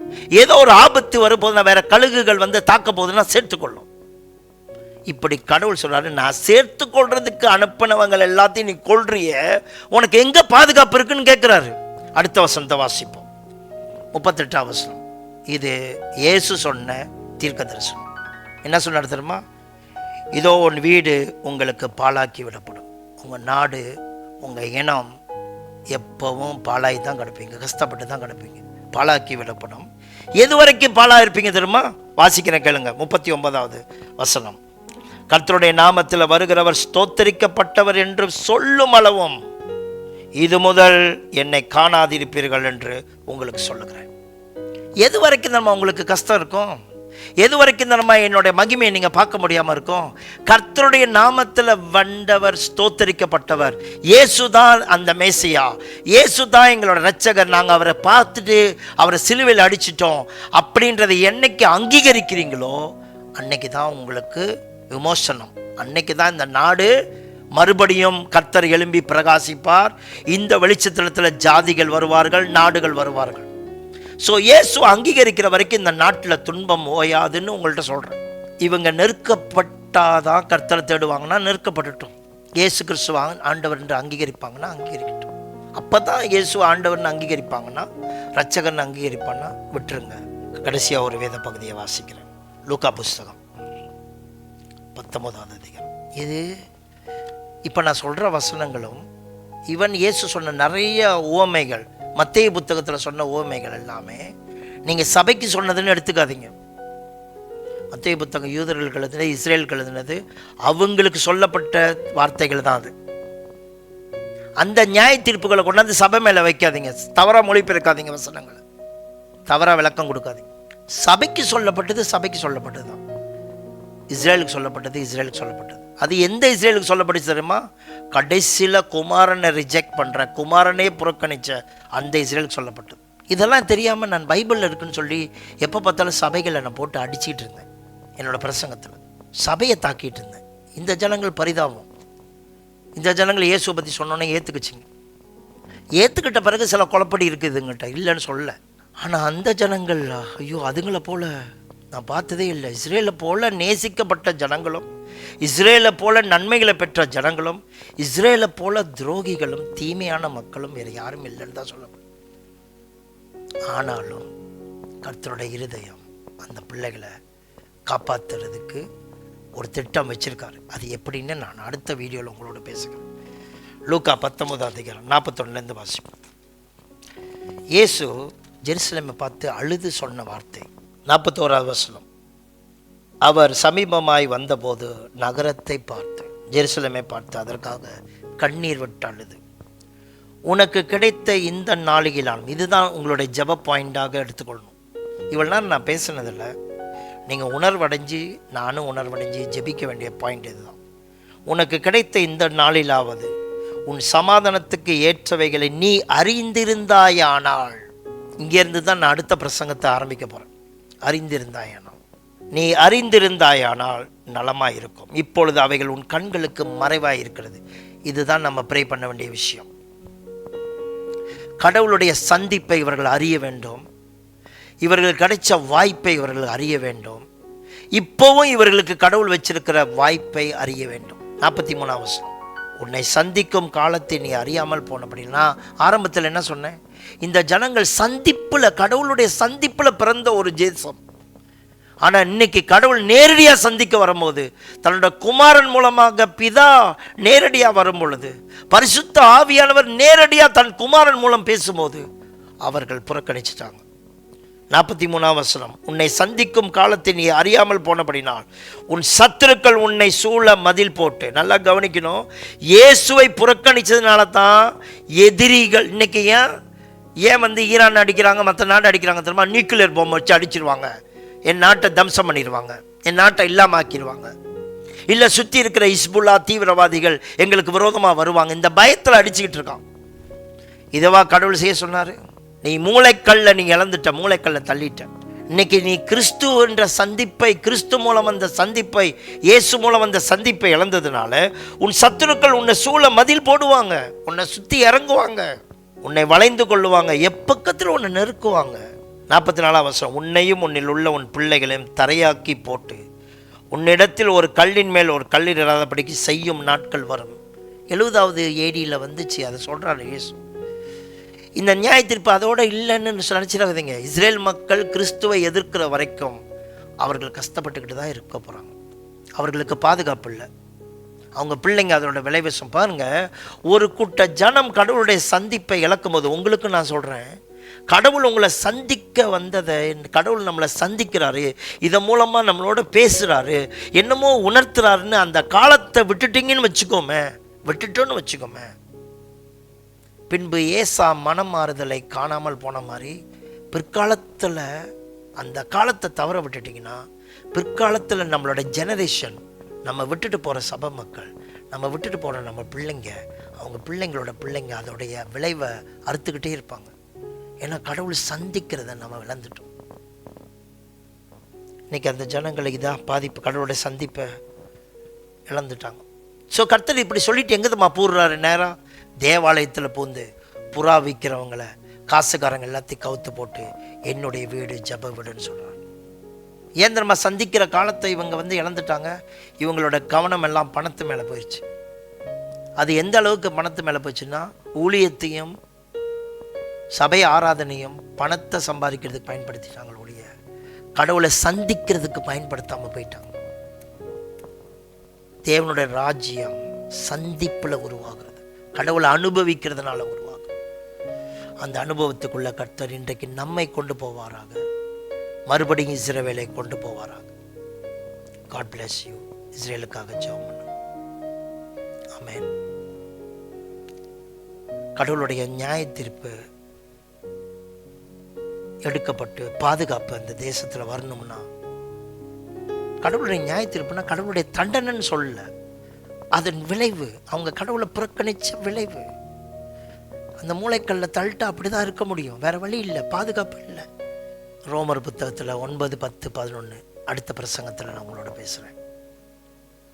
ஏதோ ஒரு ஆபத்து வரப்போதுன்னா, வேற கழுகுகள் வந்து தாக்க போகுதுன்னா சேர்த்துக்கொள்ளும். இப்படி கடவுள் சொல்றாரு, நான் சேர்த்து கொள்றதுக்கு அனுப்பினவங்க எல்லாத்தையும் நீ கொள்றிய, உனக்கு எங்க பாதுகாப்பு இருக்குன்னு கேட்கிறாரு. அடுத்த வசனத்தை வாசிப்போம். 38 வசனம். இது இயேசு சொன்ன தீர்க்க தரிசனம். என்ன சொன்னார் தெரியுமா? இதோ உன் வீடு உங்களுக்கு பாழாக்கி விடப்படும், உங்கள் நாடு உங்கள் இனம் எப்பவும் பாழாகி தான் கிடப்பீங்க, கஷ்டப்பட்டு தான் கிடப்பீங்க, பாழாக்கி விடப்படும். எது வரைக்கும் பாழா இருப்பீங்க தெரியுமா? வாசிக்கிறேன் கேளுங்க. 39 வசனம். கர்த்தருடைய நாமத்தில் வருகிறவர் ஸ்தோத்தரிக்கப்பட்டவர் என்று சொல்லும் அளவும் இது முதல் என்னை காணாதிருப்பீர்கள் என்று உங்களுக்கு சொல்லுகிறேன். எது வரைக்கும் நம்ம உங்களுக்கு கஷ்டம் இருக்கும்? எது வரைக்கும் நம்ம என்னுடைய மகிமையை நீங்க பார்க்க முடியாம இருக்கும்? கர்த்தருடைய நாமத்தில் வந்தவர் ஸ்தோத்தரிக்கப்பட்டவர், இயேசுதான் அந்த மேசியா, இயேசுதான் எங்களோட ரட்சகர், நாங்கள் அவரை பார்த்துட்டு அவரை சிலுவையில் அடிச்சிட்டோம் அப்படின்றதை என்னைக்கு அங்கீகரிக்கிறீங்களோ அன்னைக்கு தான் உங்களுக்கு விமோசனம். அன்னைக்கு தான் இந்த நாடு மறுபடியும் கர்த்தர் எழும்பி பிரகாசிப்பார். இந்த வெளிச்சத்தில் ஜாதிகள் வருவார்கள், நாடுகள் வருவார்கள். ஸோ இயேசு அங்கீகரிக்கிற வரைக்கும் இந்த நாட்டில் துன்பம் ஓயாதுன்னு உங்கள்கிட்ட சொல்கிறேன். இவங்க நெருக்கப்பட்டாதான் கர்த்தரை தேடுவாங்கன்னா நெருக்கப்பட்டுட்டோம். இயேசு கிறிஸ்துவ ஆண்டவர் என்று அங்கீகரிப்பாங்கன்னா அங்கீகரிக்கட்டும். அப்போ தான் இயேசு ஆண்டவர்னு அங்கீகரிப்பாங்கன்னா, ரட்சகர்னு அங்கீகரிப்பான்னா விட்டுருங்க. கடைசியாக ஒரு வேத பகுதியை வாசிக்கிறேன். லூக்கா புஸ்தகம் 19 அதிகாரம். இது இப்போ நான் சொல்கிற வசனங்களும் இவன் இயேசு சொன்ன நிறைய உவமைகள், மத்தேயு புத்தகத்தில் சொன்ன உவமைகள் எல்லாமே நீங்கள் சபைக்கு சொன்னதுன்னு எடுத்துக்காதீங்க. மத்தேயு புத்தகம் யூதர்களுக்கு எழுதினது, இஸ்ரேலுக்கு எழுதினது, அவங்களுக்கு சொல்லப்பட்ட வார்த்தைகள் தான் அது. அந்த நியாய தீர்ப்புகளை கொண்டாந்து சபை மேலே வைக்காதீங்க, தவறாக மொழிபெயர்க்காதீங்க, வசனங்களை தவறாக விளக்கம் கொடுக்காதீங்க. சபைக்கு சொல்லப்பட்டது சபைக்கு சொல்லப்பட்டது தான், இஸ்ரேலுக்கு சொல்லப்பட்டது இஸ்ரேலுக்கு சொல்லப்பட்டது. அது எந்த இஸ்ரேலுக்கு சொல்லப்பட்டுச்சு தெரியுமா? கடைசியில் குமாரனை ரிஜெக்ட் பண்ணுற, குமாரனே புறக்கணிச்ச அந்த இஸ்ரேலுக்கு சொல்லப்பட்டது. இதெல்லாம் தெரியாமல் நான் பைபிளில் இருக்குன்னு சொல்லி எப்போ பார்த்தாலும் சபைகளை நான் போட்டு அடிச்சிட்டு இருந்தேன். என்னோடய பிரசங்கத்தில் சபையை தாக்கிட்டு இருந்தேன். இந்த ஜனங்கள் பரிதாபம். இந்த ஜனங்கள் இயேசுவை பற்றி சொன்னோன்னே ஏற்றுக்குச்சிங்க. ஏற்றுக்கிட்ட பிறகு சில குழப்படி இருக்குதுங்கிட்ட, இல்லைன்னு சொல்ல. ஆனால் அந்த ஜனங்கள், ஐயோ அதுங்களை போல நான் பார்த்ததே இல்லை. இஸ்ரேலை போல நேசிக்கப்பட்ட ஜனங்களும், இஸ்ரேலை போல நன்மைகளை பெற்ற ஜனங்களும், இஸ்ரேலை போல துரோகிகளும் தீமையான மக்களும் வேறு யாரும் இல்லைன்னு தான் சொல்லப்படும். ஆனாலும் கர்த்தருடைய இருதயம் அந்த பிள்ளைகளை காப்பாற்றுறதுக்கு ஒரு திட்டம் வச்சிருக்காரு. அது எப்படின்னு நான் அடுத்த வீடியோவில் உங்களோட பேசுகிறேன். லூக்கா 19 அதிகாரம் 41 வாசிப்போம். இயேசு ஜெருசலேமை பார்த்து அழுது சொன்ன வார்த்தை 41 வசனம். அவர் சமீபமாய் வந்தபோது நகரத்தை பார்த்து, ஜெருசலேமை பார்த்து அதற்காக கண்ணீர் விட்டு அழுது, உனக்கு கிடைத்த இந்த நாளிகையிலான், இதுதான் உங்களுடைய ஜெப பாயிண்டாக எடுத்துக்கொள்ளணும். இவ்வளோ நேரம் நான் பேசுனதில்லை, நீங்கள் உணர்வடைஞ்சு நானும் உணர்வடைஞ்சு ஜெபிக்க வேண்டிய பாயிண்ட் இதுதான். உனக்கு கிடைத்த இந்த நாளிலாவது உன் சமாதானத்துக்கு ஏற்றவைகளை நீ அறிந்திருந்தாயானால், இங்கேருந்து தான் நான் அடுத்த பிரசங்கத்தை ஆரம்பிக்க போகிறேன். அறிந்திருந்தாயானால் நீ அறிந்திருந்தாயானால் நலமாயிருக்கும். இப்பொழுது அவைகள் உன் கண்களுக்கு மறைவாய் இருக்கிறது. இதுதான் நம்ம ப்ரே பண்ண வேண்டிய விஷயம். கடவுளுடைய சந்திப்பை இவர்கள் அறிய வேண்டும். இவர்களுக்கு கிடைச்ச வாய்ப்பை இவர்கள் அறிய வேண்டும். இப்போவும் இவர்களுக்கு கடவுள் வச்சிருக்கிற வாய்ப்பை அறிய வேண்டும். 43ஆம் வசனம், உன்னை சந்திக்கும் காலத்தை நீ அறியாமல் போனபடினா. ஆரம்பத்தில் என்ன சொன்னேன்? இந்த ஜனங்கள் சந்திப்புல, கடவுளுடைய சந்திப்புல பிறந்த ஒரு தேசம். ஆனா இன்னைக்கு கடவுள் நேரடியா சந்திக்க வரும்போது, தன்னோட குமாரன் மூலமாக பிதா நேரடியா வரும் பொழுது, பரிசுத்த ஆவியானவர் நேரடியா தன் குமாரன் மூலம் பேசும்போது அவர்கள் புறக்கணிச்சிட்டாங்க. 43ஆம் வசனம், உன்னை சந்திக்கும் காலத்தை நீ அறியாமல் போனபடினால் உன் சத்துருக்கள் உன்னை சூழ மதில் போட்டு. நல்லா கவனிக்கணும், இயேசுவை புறக்கணிச்சதுனால தான் எதிரிகள் இன்னைக்கு ஏன் வந்து ஈரான் அடிக்கிறாங்க, மற்ற நாடு அடிக்கிறாங்க தெரியுமா? நியூக்ளியர் பாம்பை வச்சு அடிச்சிருவாங்க, என் நாட்டை தம்சம் பண்ணிடுவாங்க, என் நாட்டை இல்லாம ஆக்கிடுவாங்க. இல்லை சுற்றி இருக்கிற இஸ்புல்லா தீவிரவாதிகள் எங்களுக்கு விரோதமாக வருவாங்க. இந்த பயத்தில் அடிச்சுக்கிட்டு இருக்கான். இதவா கடவுள் செய்ய சொன்னார்? நீ மூளைக்கல்ல நீ இழந்துட்ட, மூளைக்கல்ல தள்ளிட்ட. இன்னைக்கு நீ கிறிஸ்து என்ற சந்திப்பை, கிறிஸ்து மூலம் அந்த சந்திப்பை, இயேசு மூலம் அந்த சந்திப்பை இழந்ததுனால உன் சத்துருக்கள் உன்னை சூழ மதில் போடுவாங்க, உன்னை சுற்றி இறங்குவாங்க, உன்னை வளைந்து கொள்ளுவாங்க, எப்பக்கத்தில் உன்னை நெருக்குவாங்க. 44ஆம் வசனம், உன்னையும் உன்னில் உள்ள உன் பிள்ளைகளையும் தரையாக்கி போட்டு உன்னிடத்தில் ஒரு கல்லின் மேல் ஒரு கல்லில் இராதபடிக்கு செய்யும் நாட்கள் வரும். 70வது ADயில் வந்துச்சு. அதை சொல்கிறார் இயேசு. இந்த நியாய தீர்ப்பு அதோட இல்லைன்னு நினச்சிடாதீங்க. இஸ்ரேல் மக்கள் கிறிஸ்துவை எதிர்க்கிற வரைக்கும் அவர்கள் கஷ்டப்பட்டுக்கிட்டு தான் இருக்க போகிறாங்க. அவர்களுக்கு பாதுகாப்பு இல்லை. அவங்க பிள்ளைங்க அதோட விளைவிசம் பாருங்க. ஒரு கூட்ட ஜனம் கடவுளுடைய சந்திப்பை இழக்கும் போது, உங்களுக்கு நான் சொல்கிறேன், கடவுள் உங்களை சந்திக்க வந்ததை, கடவுள் நம்மளை சந்திக்கிறாரு, இதன் மூலமாக நம்மளோட பேசுகிறாரு, என்னமோ உணர்த்துறாருன்னு அந்த காலத்தை விட்டுட்டீங்கன்னு வச்சுக்கோமே, விட்டுட்டோன்னு வச்சுக்கோமே, பின்பு ஏசா மனம் மாறுதலை காணாமல் போன மாதிரி பிற்காலத்தில் அந்த காலத்தை தவற விட்டுட்டிங்கன்னா, பிற்காலத்தில் நம்மளோட ஜெனரேஷன், நம்ம விட்டுட்டு போகிற சபை மக்கள், நம்ம விட்டுட்டு போகிற நம்ம பிள்ளைங்க, அவங்க பிள்ளைங்களோட பிள்ளைங்க அதோடைய விளைவை அறுத்துக்கிட்டே இருப்பாங்க. ஏன்னா கடவுள் சந்திக்கிறத நம்ம விளந்துட்டோம். இன்னைக்கு அந்த ஜனங்களுக்கு இதான் பாதிப்பு, கடவுளுடைய சந்திப்பை இழந்துட்டாங்க. ஸோ கர்த்தர் இப்படி சொல்லிட்டு எங்கேதுமா பூர்றாரு? நேரம் தேவாலயத்தில் பூந்து புறா விற்கிறவங்களை, காசுக்காரங்க எல்லாத்தையும் கவுத்து போட்டு என்னுடைய வீடு ஜப வீடுன்னு சொல்கிறாங்க. ஏன் தெரியுமா? சந்திக்கிற காலத்தை இவங்க வந்து இழந்துட்டாங்க. இவங்களோட கவனம் எல்லாம் பணத்து மேலே போயிடுச்சு. அது எந்த அளவுக்கு பணத்து மேலே போயிடுச்சுன்னா, ஊழியத்தையும் சபை ஆராதனையும் பணத்தை சம்பாதிக்கிறதுக்கு பயன்படுத்திட்டாங்க, ஒழிய கடவுளை சந்திக்கிறதுக்கு பயன்படுத்தாமல் போயிட்டாங்க. தேவனுடைய ராஜ்யம் சந்திப்பில் உருவாகிறது, கடவுளை அனுபவிக்கிறதுனால உருவாகும். அந்த அனுபவத்துக்குள்ள கர்த்தர் இன்றைக்கு நம்மை கொண்டு போவாராக, மறுபடியும் இஸ்ரவேலை கொண்டு போவாராக. God bless you. இஸ்ரேலுக்காக ஜெபம் பண்ணும். ஆமென். கடவுளுடைய நியாய தீர்ப்பு எடுக்கப்பட்டு பாதுகாப்பு அந்த தேசத்தில் வரணும்னா, கடவுளுடைய நியாய தீர்ப்புனா கடவுளுடைய தண்டனைன்னு சொல்லல, அதன் விளைவு, அவங்க கடவுளை புறக்கணிச்ச விளைவு. அந்த மூளைக்கல்ல தள்ளிட்டு அப்படிதான் இருக்க முடியும், வேற வழி இல்லை, பாதுகாப்பு இல்லை. ரோமர் புத்தகத்தில் 9, 10, 11 அடுத்த பிரசங்கத்தில் நான் உங்களோட பேசுகிறேன்.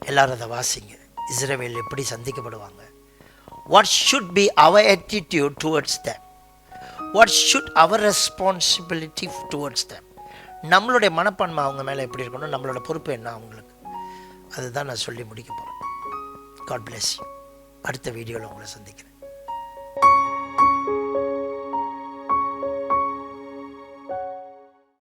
எல்லாரும் அதை வாசிங்க. இஸ்ரவேல் எப்படி சந்திக்கப்படுவாங்க? What should be our attitude towards them? What should our responsibility towards them? நம்மளுடைய மனப்பான்மை அவங்க மேலே எப்படி இருக்கணும், நம்மளோட பொறுப்பு என்ன அவங்களுக்கு, அதுதான் நான் சொல்லி முடிக்க போகிறேன். God bless you. அடுத்த வீடியோவில் உங்களை சந்திக்கிறேன்.